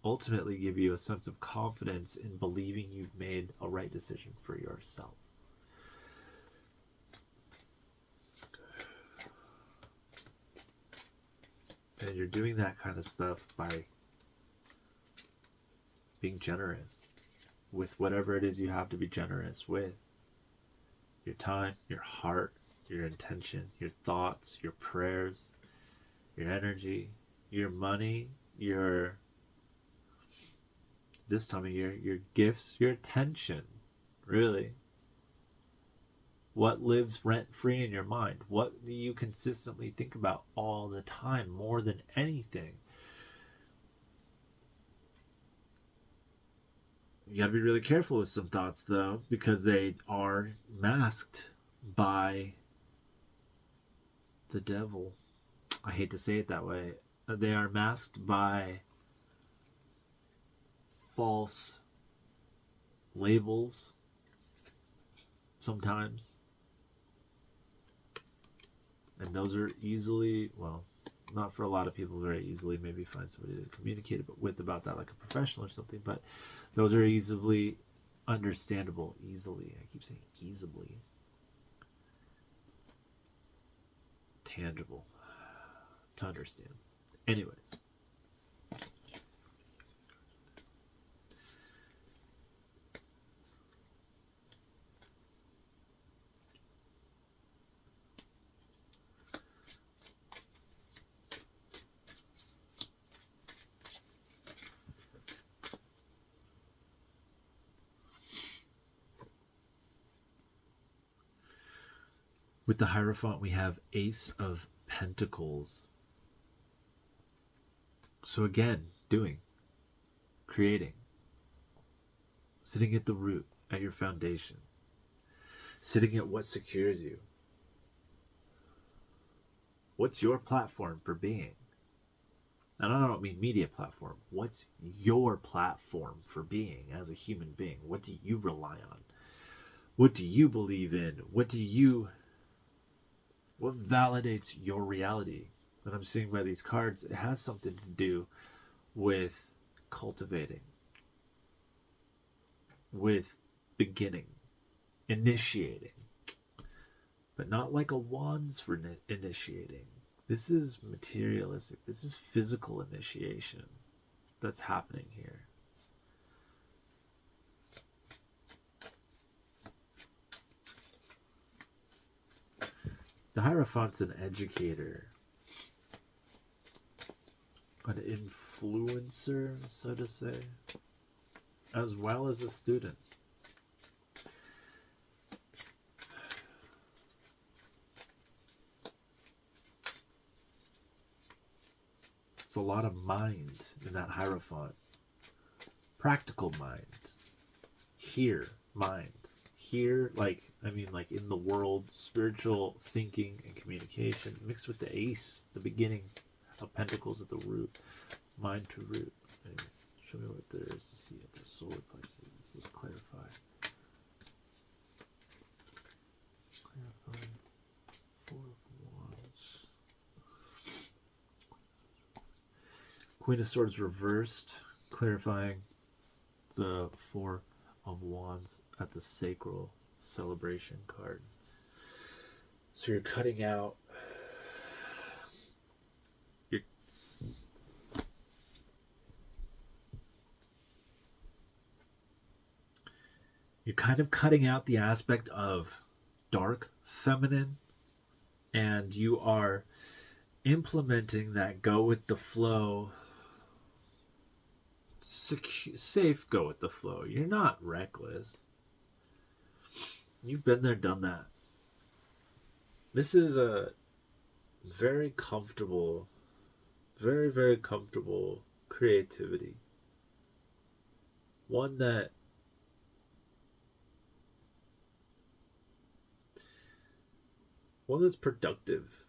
ultimately give you a sense of confidence in believing you've made a right decision for yourself. And you're doing that kind of stuff by being generous with whatever it is you have to be generous with. Your time, your heart, your intention, your thoughts, your prayers, your energy, your money, your this time of year, your gifts, your attention, really. What lives rent-free in your mind? What do you consistently think about all the time, more than anything? You gotta be really careful with some thoughts, though, because they are masked by the devil. I hate to say it that way. They are masked by false labels sometimes. And those are easily, well, not for a lot of people very easily, maybe find somebody to communicate with about that, like a professional or something, but those are easily understandable. Easily. I keep saying easily. Tangible to understand. Anyways. With the Hierophant, we have Ace of Pentacles. So again, doing, creating, sitting at the root, at your foundation, sitting at what secures you. What's your platform for being? And I don't mean media platform. What's your platform for being as a human being? What do you rely on? What do you believe in? What validates your reality? That I'm seeing by these cards, it has something to do with cultivating, with beginning, initiating, but not like a wands for initiating. This is materialistic. This is physical initiation that's happening here. The Hierophant's an educator, an influencer, so to say, as well as a student. It's a lot of mind in that Hierophant. practical mind, here mind, here, like, I mean, like in the world, spiritual thinking and communication, mixed with the ace, the beginning of pentacles at the root, mind to root. Anyways, show me what there is to see at the solar plexus. Let's clarify. Clarify. Four of Wands. Queen of Swords reversed, clarifying the Four of Wands at the sacral celebration card. So you're cutting out, you're kind of cutting out the aspect of dark feminine, and you are implementing that go with the flow, safe go with the flow. You're not reckless. You've been there, done that. This is a very comfortable, very, very comfortable creativity. One that's productive,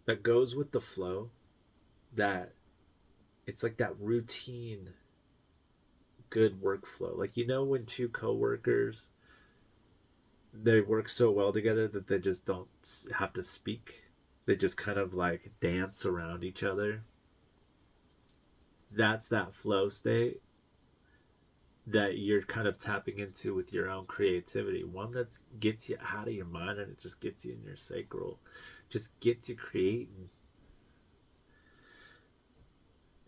that goes with the flow, that it's like that routine, good workflow. Like, you know, when two coworkers, they work so well together that they just don't have to speak. They just kind of like dance around each other. That's that flow state that you're kind of tapping into with your own creativity. One that gets you out of your mind and it just gets you in your sacral. Just gets you creating.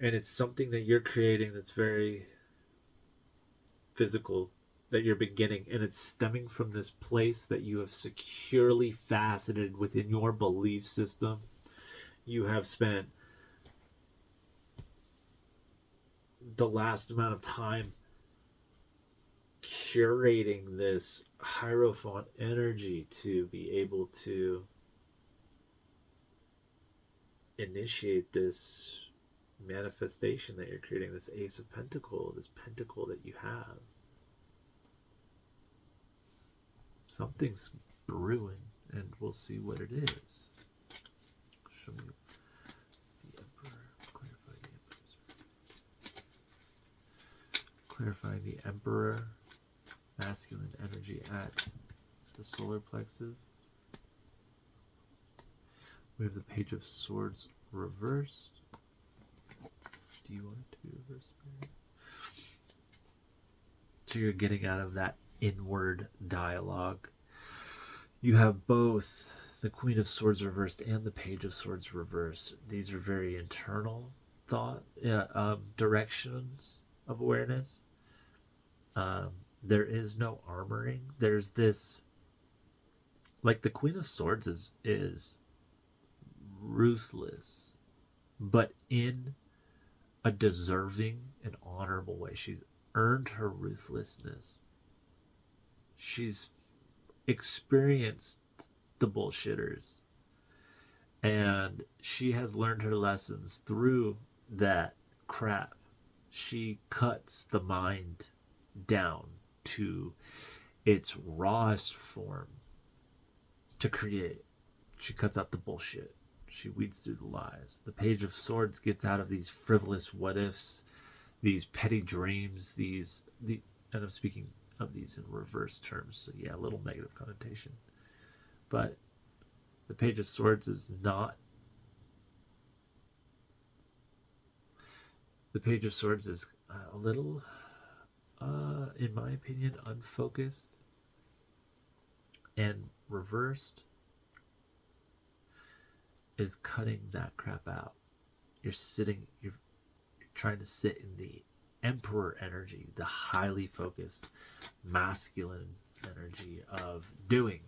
And it's something that you're creating that's very physical, that you're beginning, and it's stemming from this place that you have securely faceted within your belief system. You have spent the last amount of time curating this Hierophant energy to be able to initiate this manifestation that you're creating, this Ace of Pentacles, this pentacle that you have. Something's brewing, and we'll see what it is. Show me the Emperor. Clarify the Emperor. Clarify the Emperor. Masculine energy at the solar plexus. We have the Page of Swords reversed. Do you want it to be reversed? So you're getting out of that inward dialogue. You have both the Queen of Swords reversed and the Page of Swords reversed. These are very internal thought directions of awareness. There is no armoring. There's this, like, the Queen of Swords is ruthless, but in a deserving and honorable way. She's earned her ruthlessness. She's experienced the bullshitters, and she has learned her lessons through that crap. She cuts the mind down to its rawest form to create. She cuts out the bullshit. She weeds through the lies. The Page of Swords gets out of these frivolous what ifs, these petty dreams, and I'm speaking of these in reverse terms, so yeah, a little negative connotation. But the Page of Swords is not. The Page of Swords is a little, in my opinion, unfocused, and reversed is cutting that crap out. You're trying to sit in the Emperor energy, the highly focused masculine energy of doing,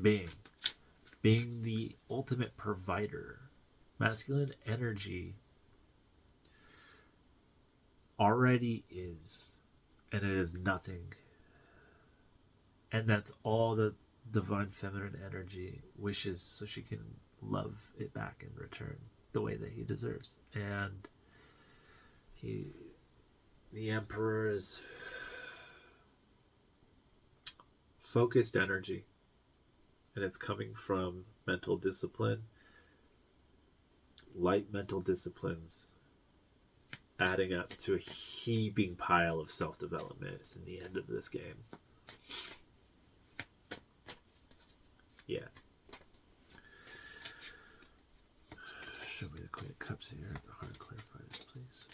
being the ultimate provider. Masculine energy already is, and it is nothing. And that's all the divine feminine energy wishes, so she can love it back in return the way that he deserves. And The Emperor is focused energy, and it's coming from mental discipline, light mental disciplines, adding up to a heaping pile of self-development in the end of this game. Yeah. Show me the Queen of Cups here. The heart clarify this, please.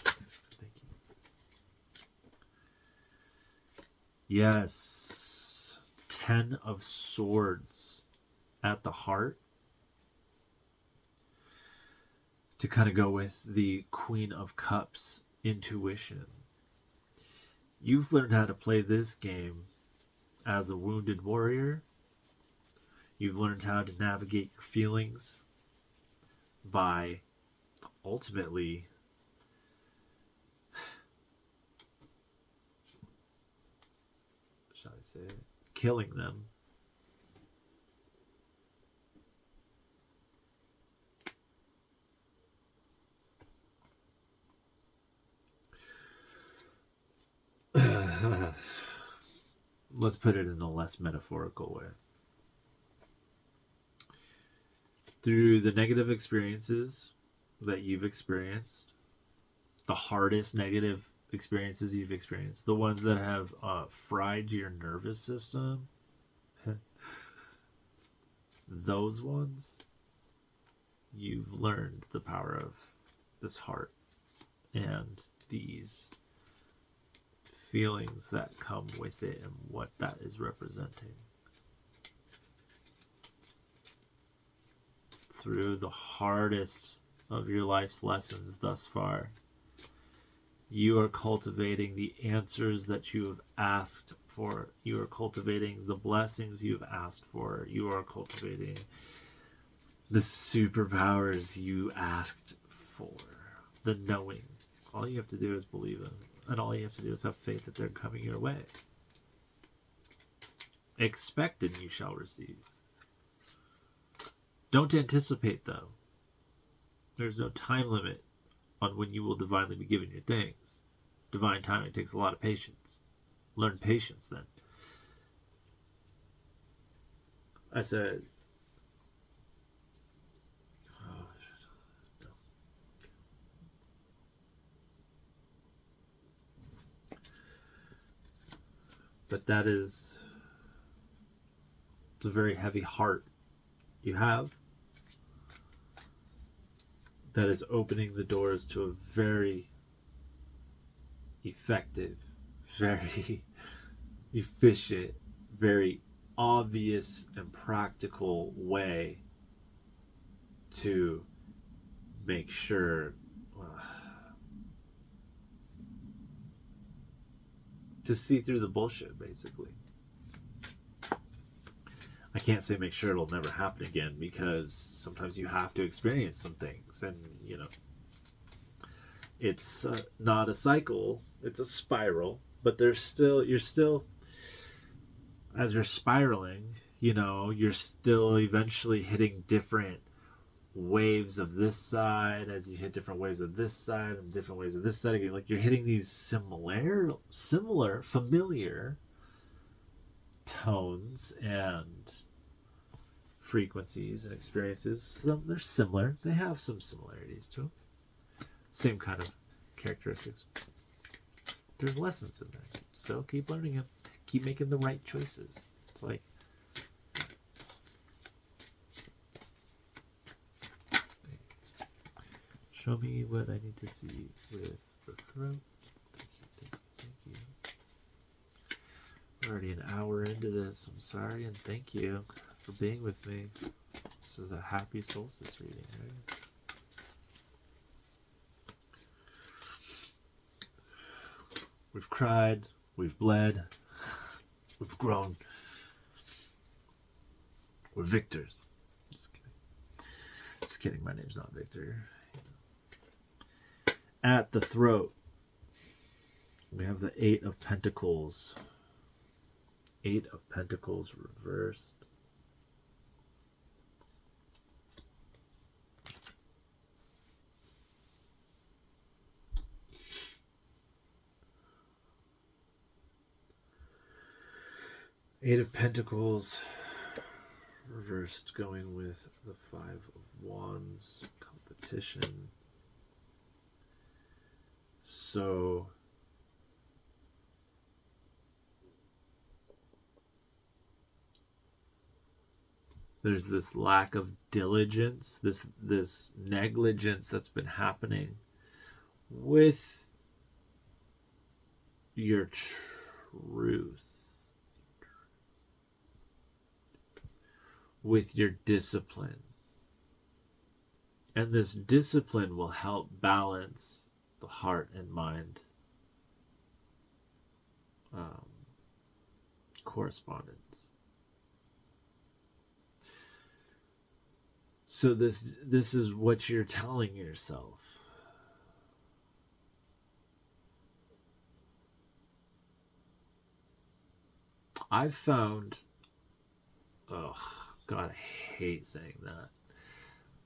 Thank you. Yes. 10 of Swords at the heart. To kind of go with the Queen of Cups, intuition. You've learned how to play this game as a wounded warrior. You've learned how to navigate your feelings by ultimately shall I say it? Killing them. Let's put it in a less metaphorical way. Through the negative experiences that you've experienced, the hardest negative experiences you've experienced, the ones that have fried your nervous system, those ones, you've learned the power of this heart and these feelings that come with it and what that is representing. Through the hardest of your life's lessons thus far, you are cultivating the answers that you have asked for. You are cultivating the blessings you have asked for. You are cultivating the superpowers you asked for. The knowing. All you have to do is believe in. And all you have to do is have faith that they're coming your way. Expect and you shall receive. Don't anticipate, though. There's no time limit on when you will divinely be given your things. Divine timing takes a lot of patience. Learn patience, then. I said... But that is... It's a very heavy heart you have that is opening the doors to a very effective, very efficient, very obvious and practical way to make sure to see through the bullshit, basically. I can't say make sure it'll never happen again, because sometimes you have to experience some things, and you know, it's not a cycle, it's a spiral, but there's still, you're still, as you're spiraling, you know, you're still eventually hitting different waves of this side as you hit different waves of this side and different waves of this side again. Like, you're hitting these similar, familiar tones and frequencies and experiences. They're similar. They have some similarities to them. Same kind of characteristics. There's lessons in there. So keep learning them. Keep making the right choices. It's like, show me what I need to see with the throat. Thank you. We're already an hour into this. I'm sorry, and thank you for being with me. This is a happy solstice reading, right? We've cried, we've bled, we've grown. We're victors. Just kidding. Just kidding, my name's not Victor. At the throat, we have the 8 of Pentacles. 8 of Pentacles reversed. Eight of Pentacles reversed, going with the Five of Wands, competition. So there's this lack of diligence, this negligence that's been happening with your truth, with your discipline. And this discipline will help balance the heart and mind correspondence. So this is what you're telling yourself. I've found, oh God, I hate saying that.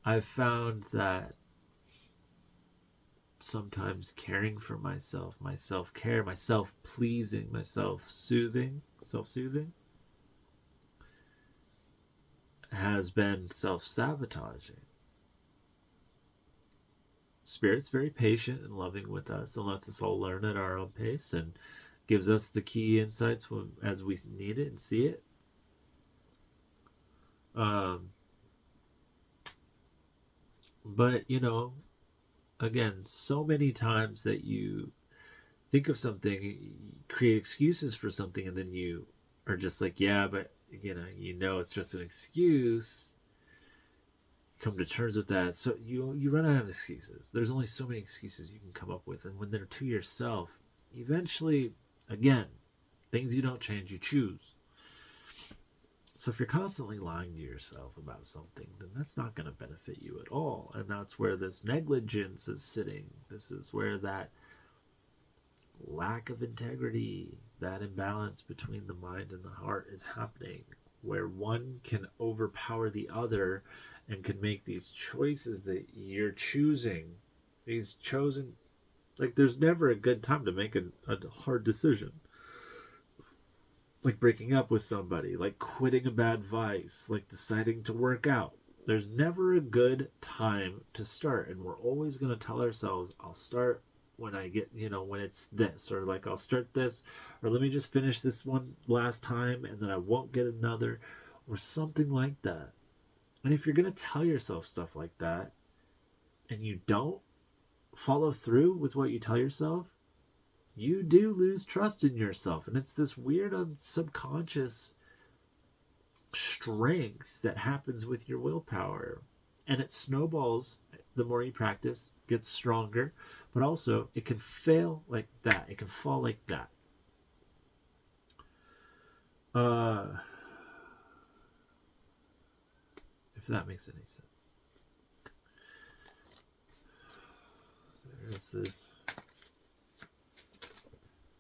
I've found that sometimes caring for myself, my self-care, my self-pleasing, my self-soothing, has been self-sabotaging. Spirit's very patient and loving with us and lets us all learn at our own pace and gives us the key insights as we need it and see it. But, you know, again, so many times that you think of something, you create excuses for something, and then you are just like, yeah, but, you know it's just an excuse. Come to terms with that. So you run out of excuses. There's only so many excuses you can come up with. And when they're to yourself, eventually, again, things you don't change, you choose. So if you're constantly lying to yourself about something, then that's not going to benefit you at all. And that's where this negligence is sitting. This is where that lack of integrity, that imbalance between the mind and the heart is happening, where one can overpower the other and can make these choices that you're choosing. These chosen, like, there's never a good time to make a hard decision. Like breaking up with somebody, like quitting a bad vice, like deciding to work out. There's never a good time to start. And we're always going to tell ourselves, I'll start when I get, when it's this, or like I'll start this, or let me just finish this one last time and then I won't get another, or something like that. And if you're going to tell yourself stuff like that and you don't follow through with what you tell yourself, you do lose trust in yourself. And it's this weird subconscious strength that happens with your willpower. And it snowballs the more you practice, gets stronger, but also it can fail like that. It can fall like that. If that makes any sense. There's this.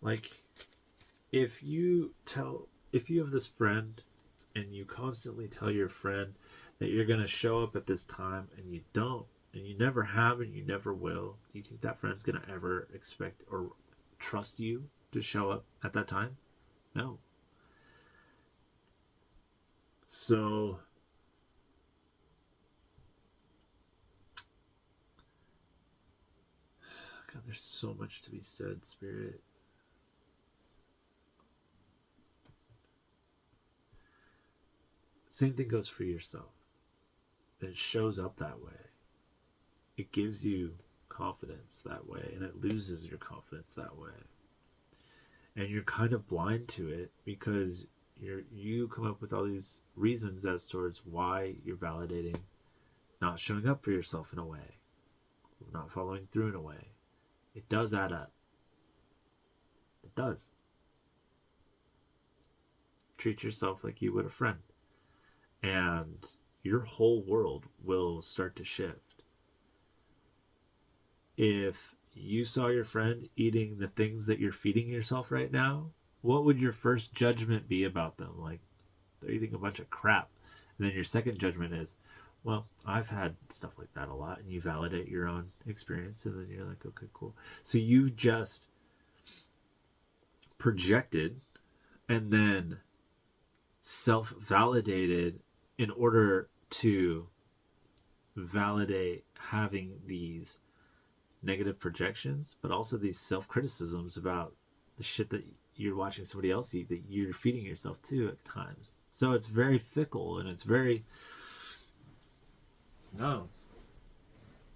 Like, if you have this friend and you constantly tell your friend that you're going to show up at this time and you don't, and you never have and you never will, do you think that friend's going to ever expect or trust you to show up at that time? No. So God, there's so much to be said, Spirit. Same thing goes for yourself. It shows up that way. It gives you confidence that way, and it loses your confidence that way. And you're kind of blind to it because you come up with all these reasons as towards why you're validating not showing up for yourself in a way, not following through in a way. It does add up. It does. Treat yourself like you would a friend. And your whole world will start to shift. If you saw your friend eating the things that you're feeding yourself right now, what would your first judgment be about them? Like, they're eating a bunch of crap. And then your second judgment is, well, I've had stuff like that a lot. And you validate your own experience. And then you're like, okay, cool. So you've just projected and then self-validated in order to validate having these negative projections, but also these self-criticisms about the shit that you're watching somebody else eat that you're feeding yourself to at times. So it's very fickle, and it's very, no,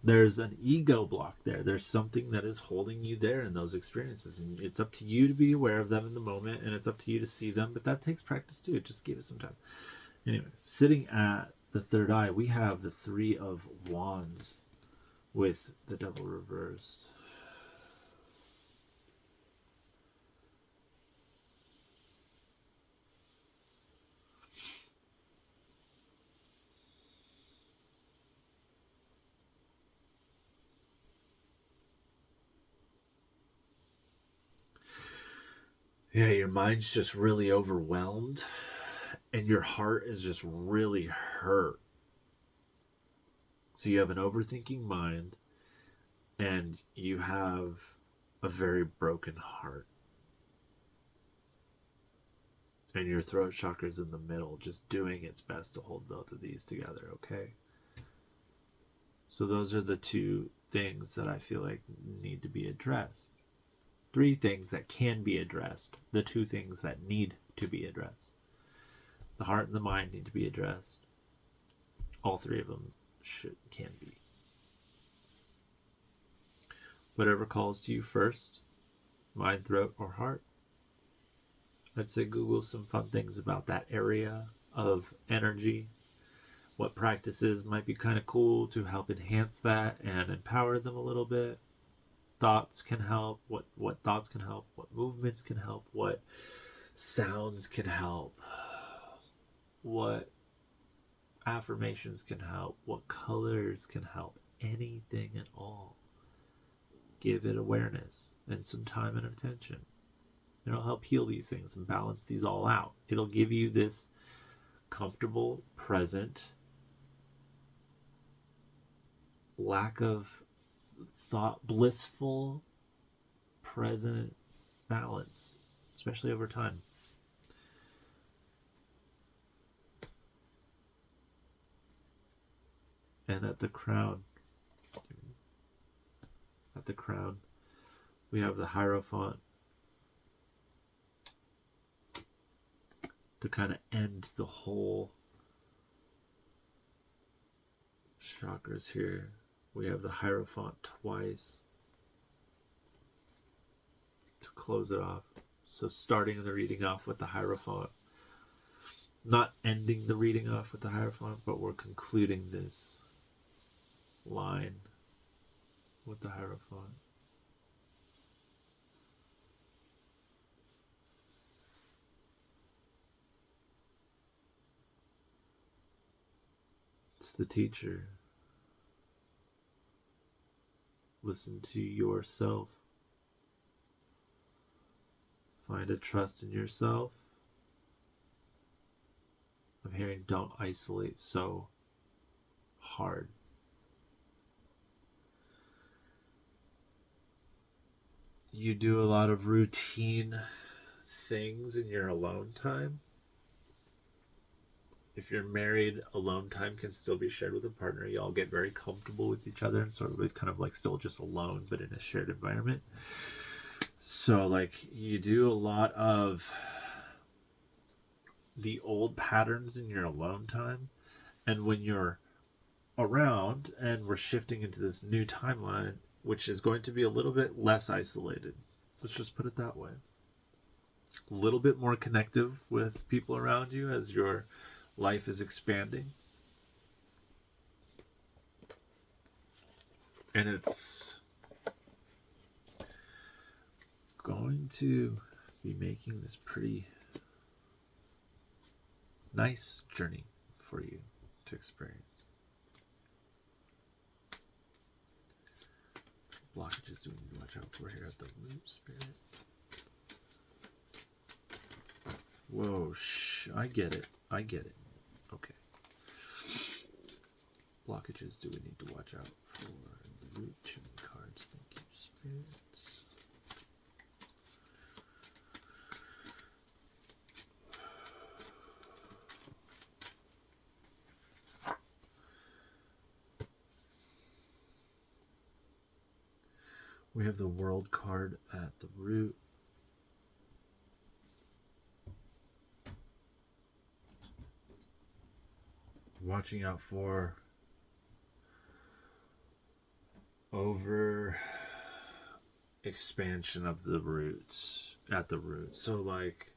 there's an ego block there. There's something that is holding you there in those experiences, and it's up to you to be aware of them in the moment, and it's up to you to see them, but that takes practice too. Just give it some time. Anyway, sitting at the third eye, we have the Three of Wands with the Devil reversed. Yeah, your mind's just really overwhelmed, and your heart is just really hurt. So you have an overthinking mind, and you have a very broken heart. And your throat chakra is in the middle, just doing its best to hold both of these together, okay? So those are the two things that I feel like need to be addressed. Three things that can be addressed. The two things that need to be addressed. The heart and the mind need to be addressed. All three of them can be. Whatever calls to you first, mind, throat, or heart. I'd say Google some fun things about that area of energy. What practices might be kind of cool to help enhance that and empower them a little bit. Thoughts can help. What thoughts can help? What movements can help? What sounds can help? What affirmations can help? What colors can help? Anything at all. Give it awareness and some time and attention. It'll help heal these things and balance these all out. It'll give you this comfortable, present, lack of thought, blissful, present balance, especially over time. And at the crown, we have the Hierophant to kind of end the whole chakras here. We have the Hierophant twice to close it off. So starting the reading off with the Hierophant, not ending the reading off with the Hierophant, but we're concluding this line with the Hierophant. It's the teacher. Listen to yourself. Find a trust in yourself. I'm hearing don't isolate so hard. You do a lot of routine things in your alone time. If you're married, alone time can still be shared with a partner. You all get very comfortable with each other, and so everybody's kind of like still just alone, but in a shared environment. So like you do a lot of the old patterns in your alone time, and when you're around and we're shifting into this new timeline, which is going to be a little bit less isolated. Let's just put it that way. A little bit more connective with people around you as your life is expanding. And it's going to be making this pretty nice journey for you to experience. Blockages do we need to watch out for here at the root, Spirit? Whoa, I get it. Okay. Blockages do we need to watch out for in the root? Too many cards. Thank you, spirits. We have the World card at the root. Watching out for over expansion of the roots at the root. So like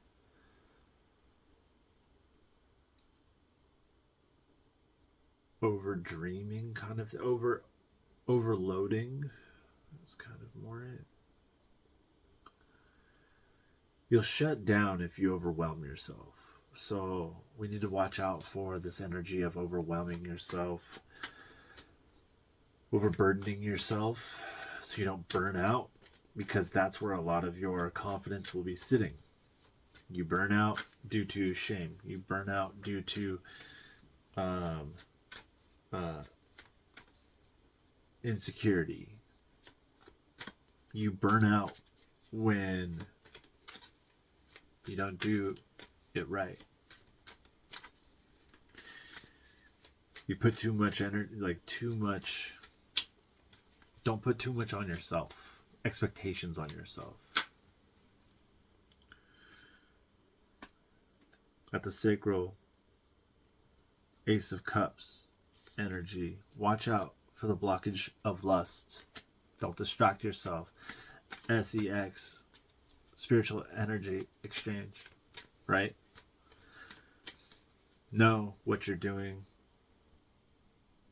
over dreaming, kind of overloading. That's kind of more it. You'll shut down if you overwhelm yourself. So we need to watch out for this energy of overwhelming yourself, overburdening yourself so you don't burn out, because that's where a lot of your confidence will be sitting. You burn out due to shame. You burn out due to insecurity. You burn out when you don't do it right. You put too much energy, don't put too much on yourself, expectations on yourself. At the sacral, Ace of Cups energy, watch out for the blockage of lust. Don't distract yourself. SEX, spiritual energy exchange, right? Know what you're doing.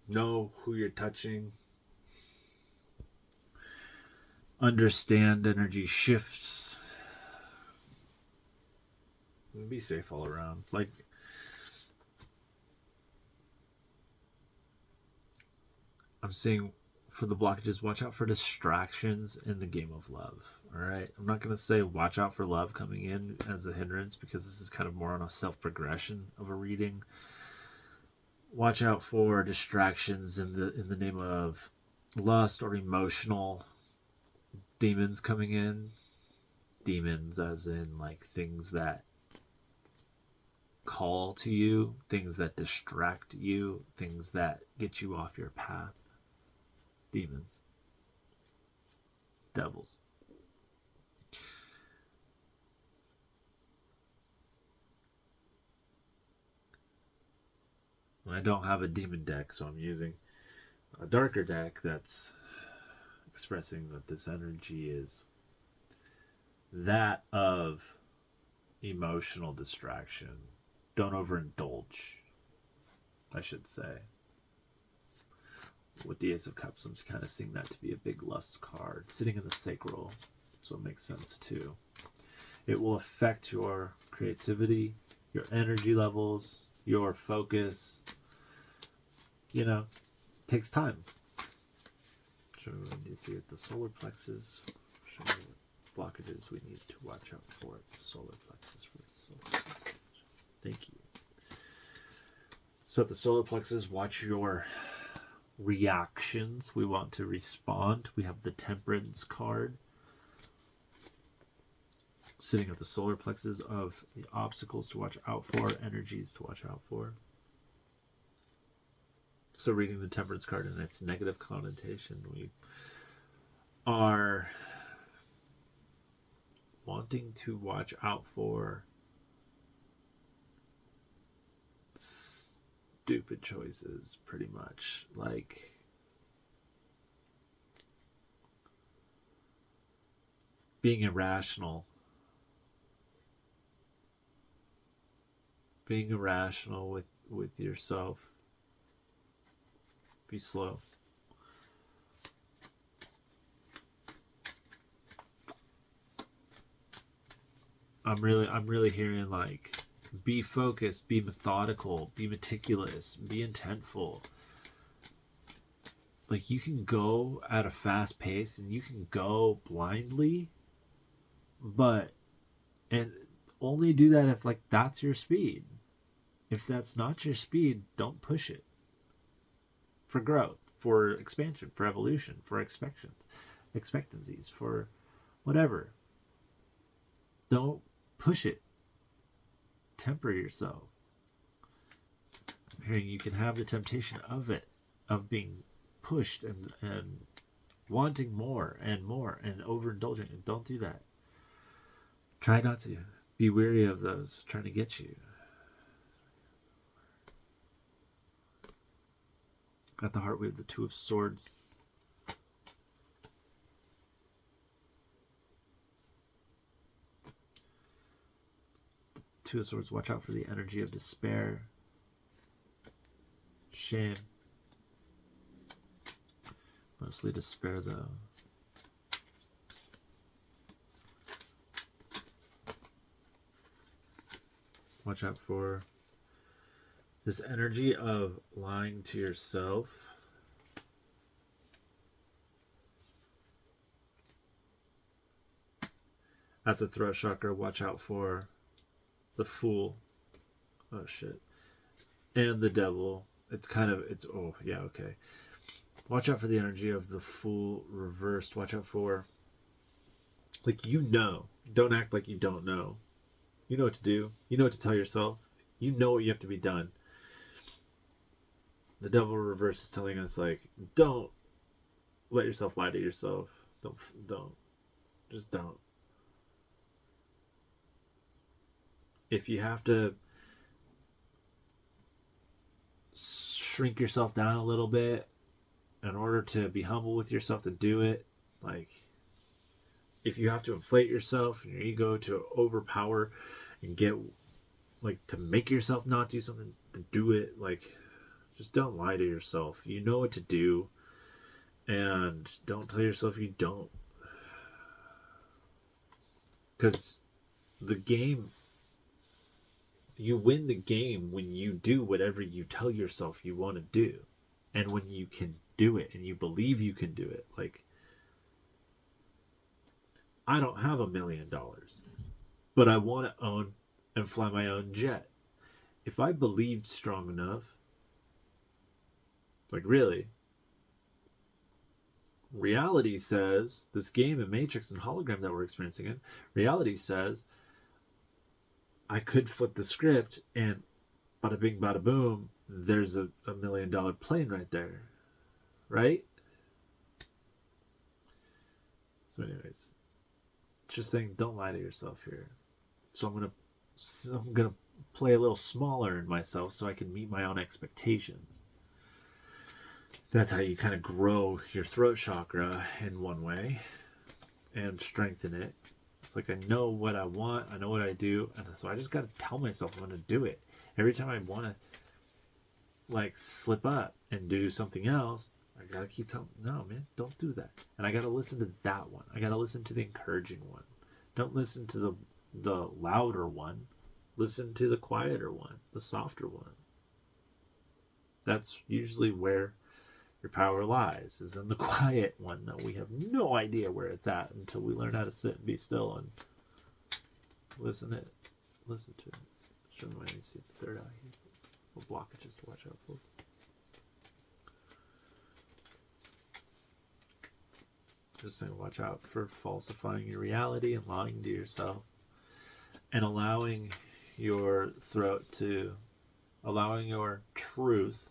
Know who you're touching. Understand energy shifts. And be safe all around. Like, I'm saying for the blockages, watch out for distractions in the game of love. All right. I'm not going to say watch out for love coming in as a hindrance, because this is kind of more on a self-progression of a reading. Watch out for distractions in the name of lust or emotional demons coming in. Demons as in like things that call to you, things that distract you, things that get you off your path. Demons. Devils. I don't have a demon deck, so I'm using a darker deck that's expressing that this energy is that of emotional distraction. Don't overindulge, I should say. With the Ace of Cups, I'm kind of seeing that to be a big lust card sitting in the sacral, so it makes sense too. It will affect your creativity, your energy levels, your focus. You know, it takes time. So we need to see at the solar plexus. Show me what blockages we need to watch out for at the solar plexus. Thank you. So at the solar plexus, watch your reactions. We want to respond. We have the Temperance card sitting at the solar plexus of the obstacles to watch out for, energies to watch out for. So reading the Temperance card and its negative connotation, we are wanting to watch out for stupid choices, pretty much. Like being irrational. Being irrational with yourself. Be slow. I'm really hearing like be focused, be methodical, be meticulous, be intentful. Like you can go at a fast pace and you can go blindly, and only do that if like that's your speed. If that's not your speed, don't push it. For growth, for expansion, for evolution, for expectancies, for whatever. Don't push it. Temper yourself. I'm hearing you can have the temptation of being pushed and wanting more and more and overindulging. Don't do that. Try not to. Be wary of those trying to get you. At the heart, we have the Two of Swords. Two of Swords, watch out for the energy of despair, shame. Mostly despair, though. Watch out for this energy of lying to yourself. At the throat chakra, watch out for the Fool. Oh, shit. And the Devil. Oh, yeah, okay. Watch out for the energy of the Fool reversed. Watch out for, like, don't act like you don't know. You know what to do. You know what to tell yourself. You know what you have to be done. The Devil reverse is telling us, like, don't let yourself lie to yourself. Just don't. If you have to shrink yourself down a little bit in order to be humble with yourself, to do it. Like, if you have to inflate yourself and your ego to overpower and get, like, to make yourself not do something, to do it, like, just don't lie to yourself. You know what to do, and don't tell yourself you don't. Because the game, you win the game when you do whatever you tell yourself you want to do, and when you can do it and you believe you can do it. Like, I don't have $1 million, but I want to own and fly my own jet. If I believed strong enough, like, really, reality says, this game and Matrix and hologram that we're experiencing in, reality says I could flip the script and bada bing bada boom, there's a $1 million plane right there, right? So anyways, just saying, don't lie to yourself here. So I'm gonna play a little smaller in myself so I can meet my own expectations. That's how you kind of grow your throat chakra in one way and strengthen it. It's like, I know what I want, I know what I do, and so I just got to tell myself I'm going to do it. Every time I want to, like, slip up and do something else, I got to keep telling, no, man, don't do that. And I got to listen to that one. I got to listen to the encouraging one. Don't listen to the louder one. Listen to the quieter one, the softer one. That's usually where your power lies, is in the quiet one that we have no idea where it's at until we learn how to sit and be still and listen to it. Show me, I need to see the third eye here. What blockages to watch out for. Just saying, watch out for falsifying your reality and lying to yourself, and allowing your truth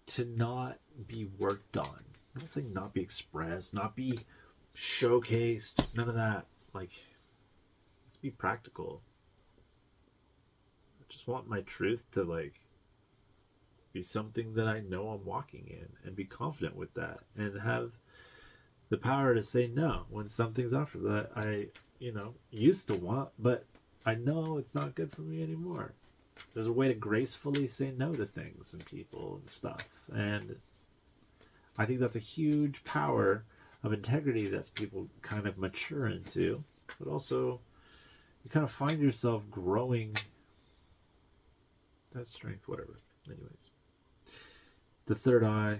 to not be worked on. I'm not saying not be expressed, not be showcased, none of that. Like, let's be practical. I just want my truth to, like, be something that I know I'm walking in, and be confident with that, and have the power to say no when something's offered that I, used to want, but I know it's not good for me anymore. There's a way to gracefully say no to things and people and stuff. And I think that's a huge power of integrity that people kind of mature into. But also, you kind of find yourself growing that strength, whatever. Anyways. The third eye.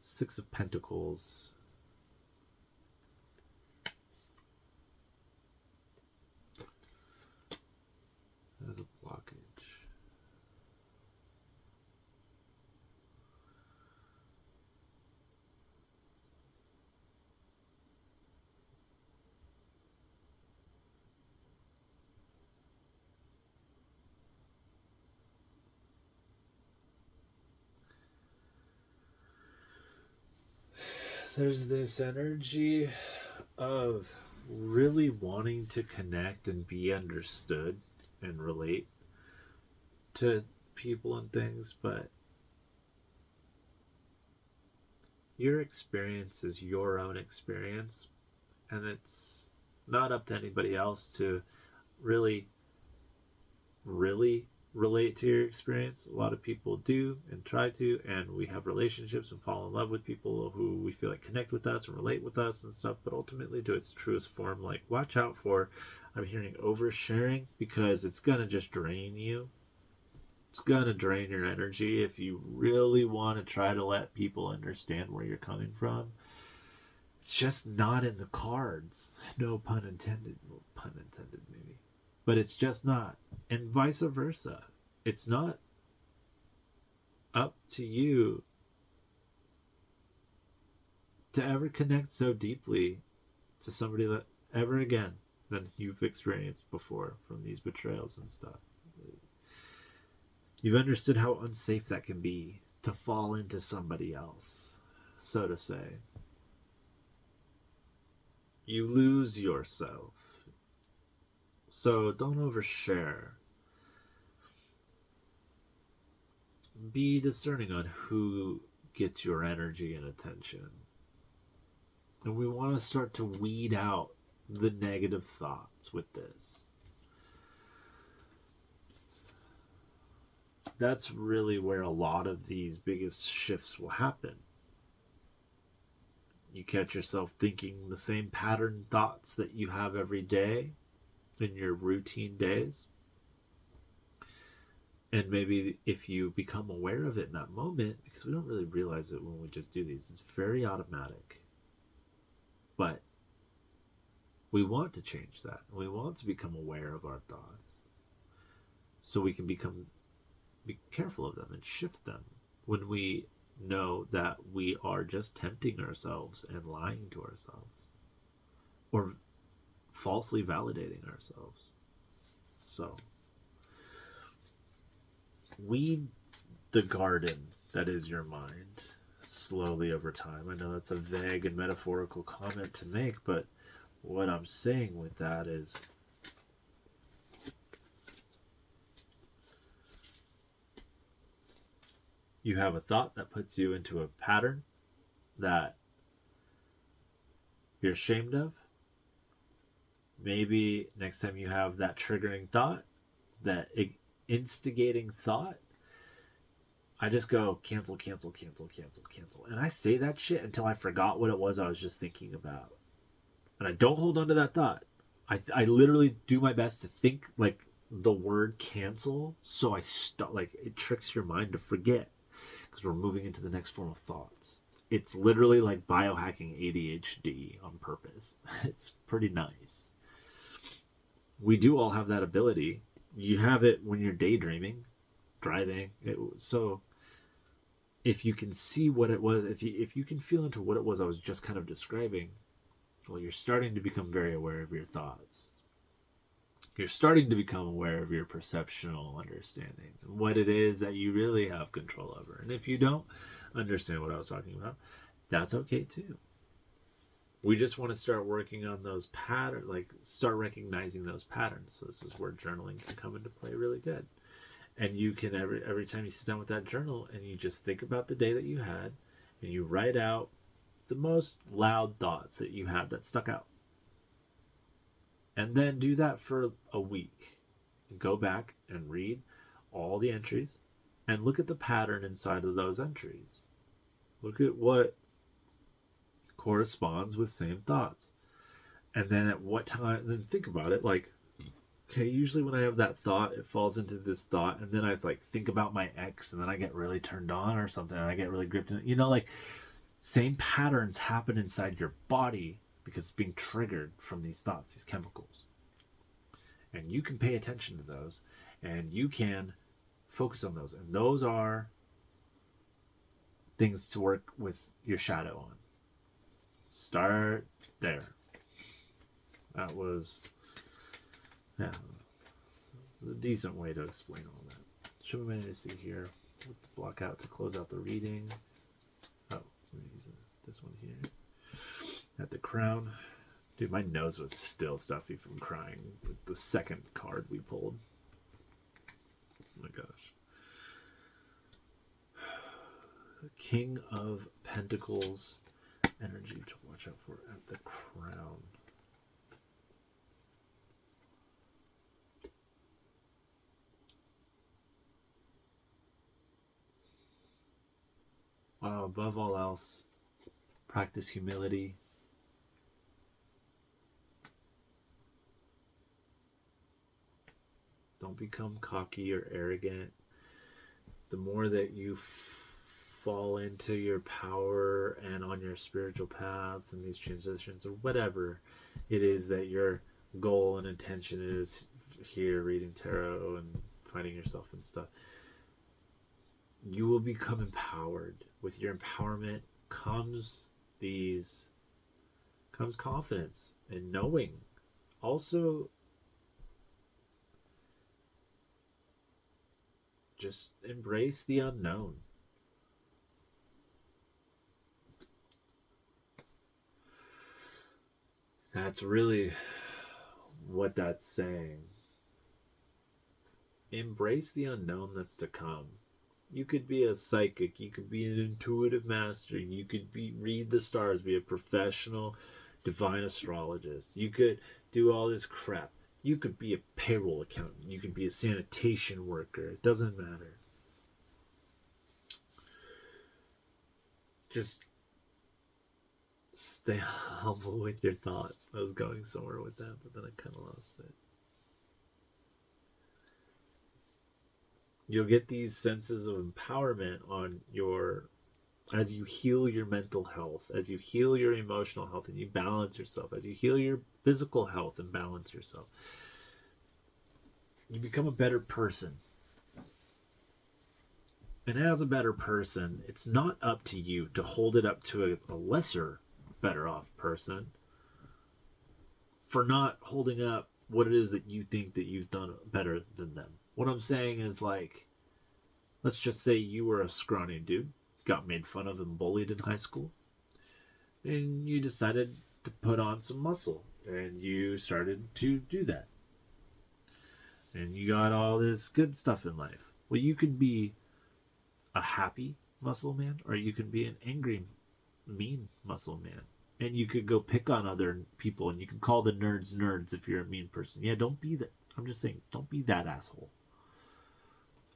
Six of Pentacles. There's a blockage. there's this energy of really wanting to connect and be understood and relate to people and things, but your experience is your own experience, and it's not up to anybody else to really, really relate to your experience. A lot of people do and try to, and we have relationships and fall in love with people who we feel like connect with us and relate with us and stuff, but ultimately to its truest form, like, watch out for, I'm hearing, oversharing, because it's gonna just drain you. It's gonna drain your energy if you really want to try to let people understand where you're coming from. It's just not in the cards. No pun intended. Well, pun intended, maybe. But it's just not. And vice versa. It's not up to you to ever connect so deeply to somebody that ever again than you've experienced before from these betrayals and stuff. You've understood how unsafe that can be to fall into somebody else, so to say. You lose yourself. So don't overshare. Be discerning on who gets your energy and attention. And we want to start to weed out the negative thoughts with this. That's really where a lot of these biggest shifts will happen. You catch yourself thinking the same pattern thoughts that you have every day in your routine days. And maybe if you become aware of it in that moment, because we don't really realize it when we just do these, it's very automatic. But we want to change that. We want to become aware of our thoughts so we can be careful of them and shift them when we know that we are just tempting ourselves and lying to ourselves or falsely validating ourselves. So weed the garden that is your mind slowly over time. I know that's a vague and metaphorical comment to make, but what I'm saying with that is you have a thought that puts you into a pattern that you're ashamed of. Maybe next time you have that triggering thought, that instigating thought, I just go cancel, cancel, cancel, cancel, cancel. And I say that shit until I forgot what it was I was just thinking about. And I don't hold on to that thought. I literally do my best to think like the word cancel, so I stop. Like, it tricks your mind to forget, because we're moving into the next form of thoughts. It's literally like biohacking ADHD on purpose. It's pretty nice. We do all have that ability. You have it when you're daydreaming, driving. So if you can see what it was, if you can feel into what it was I was just kind of describing, well, you're starting to become very aware of your thoughts. You're starting to become aware of your perceptual understanding and what it is that you really have control over. And if you don't understand what I was talking about, that's okay too. We just want to start working on those patterns, like start recognizing those patterns. So this is where journaling can come into play really good. And you can, every time you sit down with that journal and you just think about the day that you had, and you write out the most loud thoughts that you had that stuck out. And then do that for a week. Go back and read all the entries and look at the pattern inside of those entries. Look at what corresponds with same thoughts. And then at what time, then think about it like, okay, usually when I have that thought, it falls into this thought, and then I like think about my ex, and then I get really turned on or something, and I get really gripped in it. Like same patterns happen inside your body because it's being triggered from these thoughts, these chemicals. And you can pay attention to those, and you can focus on those. And those are things to work with your shadow on. Start there. That was, yeah, it's a decent way to explain all that. Show me to see here. Put the block out to close out the reading. Oh, let me use this one here. at the crown. Dude, my nose was still stuffy from crying with the second card we pulled. Oh my gosh. King of Pentacles. Energy to watch out for at the crown. Wow, above all else, practice humility. Don't become cocky or arrogant. The more that you fall into your power and on your spiritual paths and these transitions or whatever it is that your goal and intention is here, reading tarot and finding yourself and stuff, you will become empowered. With your empowerment comes confidence and knowing. Also, just embrace the unknown. That's really what that's saying. Embrace the unknown that's to come. You could be a psychic, you could be an intuitive master, you could read the stars, be a professional divine astrologist, you could do all this crap, you could be a payroll accountant, you could be a sanitation worker, it doesn't matter. Just stay humble with your thoughts. I was going somewhere with that, but then I kind of lost it. You'll get these senses of empowerment on as you heal your mental health, as you heal your emotional health and you balance yourself, as you heal your physical health and balance yourself. You become a better person. And as a better person, it's not up to you to hold it up to a lesser, better off person for not holding up what it is that you think that you've done better than them. What I'm saying is, like, let's just say you were a scrawny dude, got made fun of and bullied in high school, and you decided to put on some muscle, and you started to do that. And you got all this good stuff in life. Well, you could be a happy muscle man, or you can be an angry, mean muscle man. And you could go pick on other people, and you can call the nerds if you're a mean person. Yeah, don't be that. I'm just saying, don't be that asshole.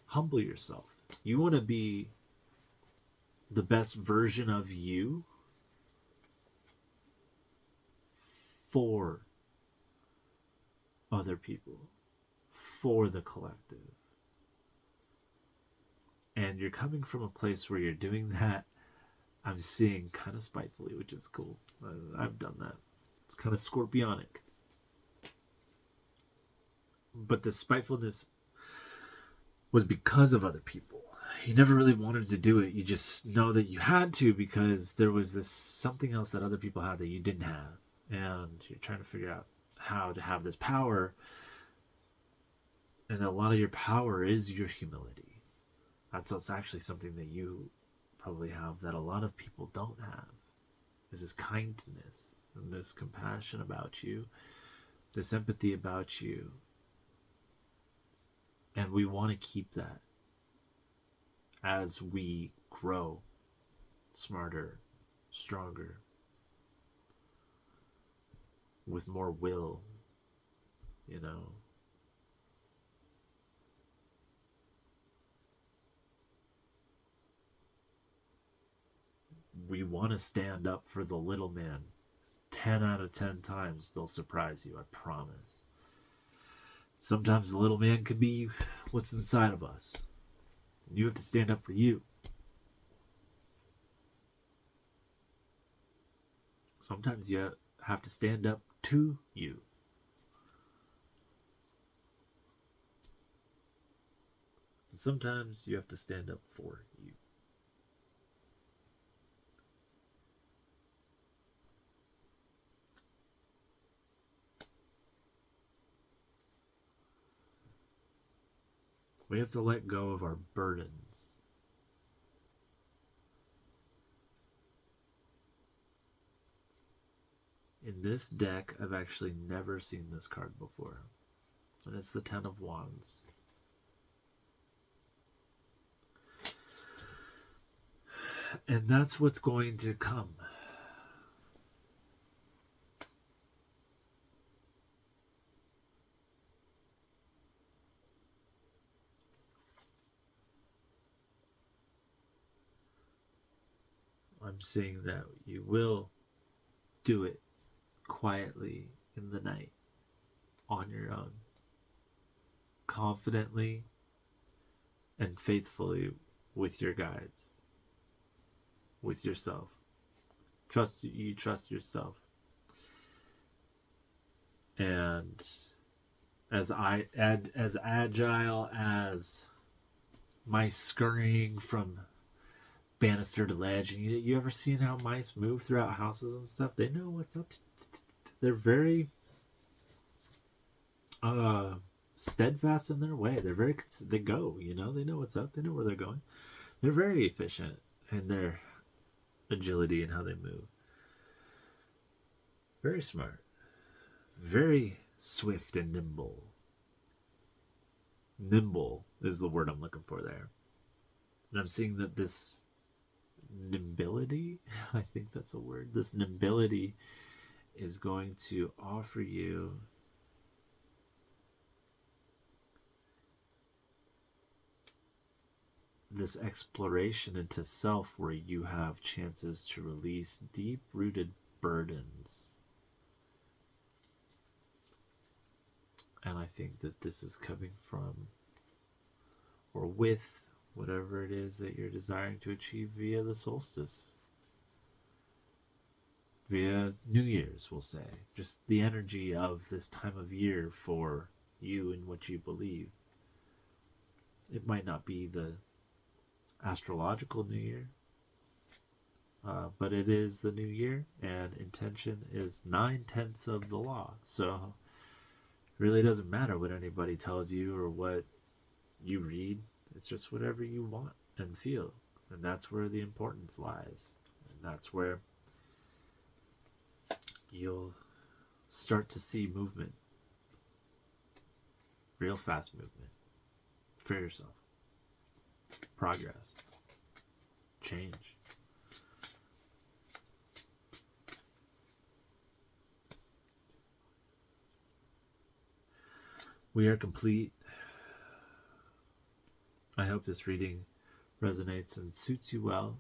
Humble yourself. You want to be the best version of you for other people, for the collective. And you're coming from a place where you're doing that, I'm seeing, kind of spitefully, which is cool. I've done that. It's kind of scorpionic. But the spitefulness was because of other people. You never really wanted to do it. You just know that you had to because there was this something else that other people had that you didn't have. And you're trying to figure out how to have this power. And a lot of your power is your humility. That's actually something that you probably have that a lot of people don't have. Is this kindness and this compassion about you, this empathy about you. And we want to keep that as we grow smarter, stronger, with more will, you know. We want to stand up for the little man. 10 out of 10 times they'll surprise you, I promise. Sometimes the little man can be what's inside of us. You have to stand up for you. Sometimes you have to stand up to you. Sometimes you have to stand up for you. We have to let go of our burdens. In this deck, I've actually never seen this card before. And it's the Ten of Wands. And that's what's going to come. I'm seeing that you will do it quietly in the night, on your own, confidently and faithfully with your guides, with yourself. You trust yourself. And as agile as mice scurrying from banister to ledge. And you ever seen how mice move throughout houses and stuff? They know what's up. They're very steadfast in their way. They go, they know what's up. They know where they're going. They're very efficient in their agility and how they move. Very smart. Very swift and nimble. Nimble is the word I'm looking for there. And I'm seeing that this nimbility, I think that's a word, this nimbility is going to offer you this exploration into self where you have chances to release deep-rooted burdens. And I think that this is coming from or with whatever it is that you're desiring to achieve via the solstice. Via New Year's, we'll say. Just the energy of this time of year for you and what you believe. It might not be the astrological New Year, but it is the New Year, and intention is 9/10 of the law. So it really doesn't matter what anybody tells you or what you read. It's just whatever you want and feel. And that's where the importance lies. And that's where you'll start to see movement. Real fast movement. For yourself. Progress. Change. We are complete. I hope this reading resonates and suits you well.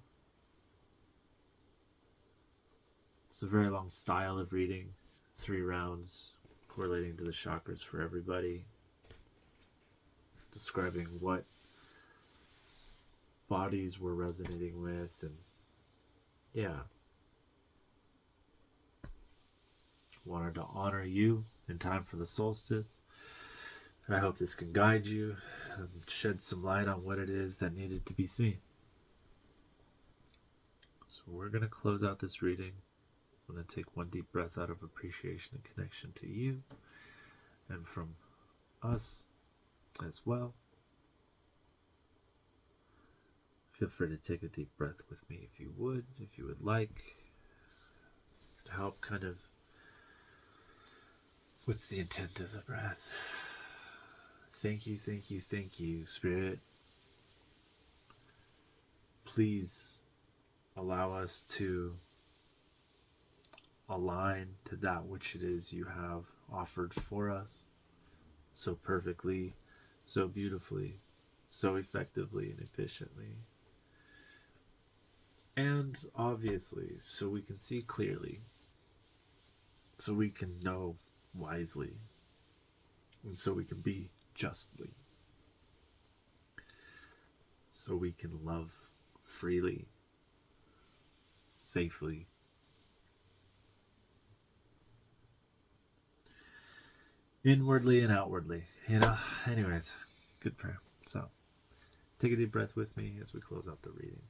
It's a very long style of reading. 3 rounds correlating to the chakras for everybody. Describing what bodies we're resonating with, and yeah. Wanted to honor you in time for the solstice. And I hope this can guide you and shed some light on what it is that needed to be seen. So we're going to close out this reading. I'm going to take one deep breath out of appreciation and connection to you and from us as well. Feel free to take a deep breath with me if you would like, to help kind of, what's the intent of the breath? Thank you, thank you, thank you, Spirit. Please allow us to align to that which it is you have offered for us so perfectly, so beautifully, so effectively and efficiently. And obviously, so we can see clearly, so we can know wisely, and so we can be justly, so we can love freely, safely, inwardly and outwardly. Anyways, good prayer. So take a deep breath with me as we close out the reading.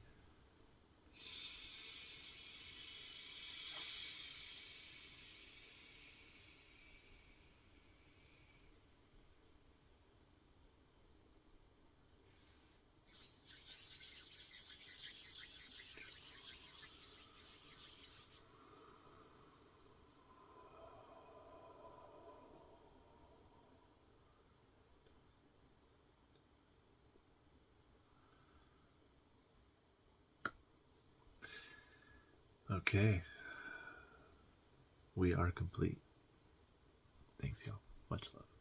Okay. We are complete. Thanks, y'all. Much love.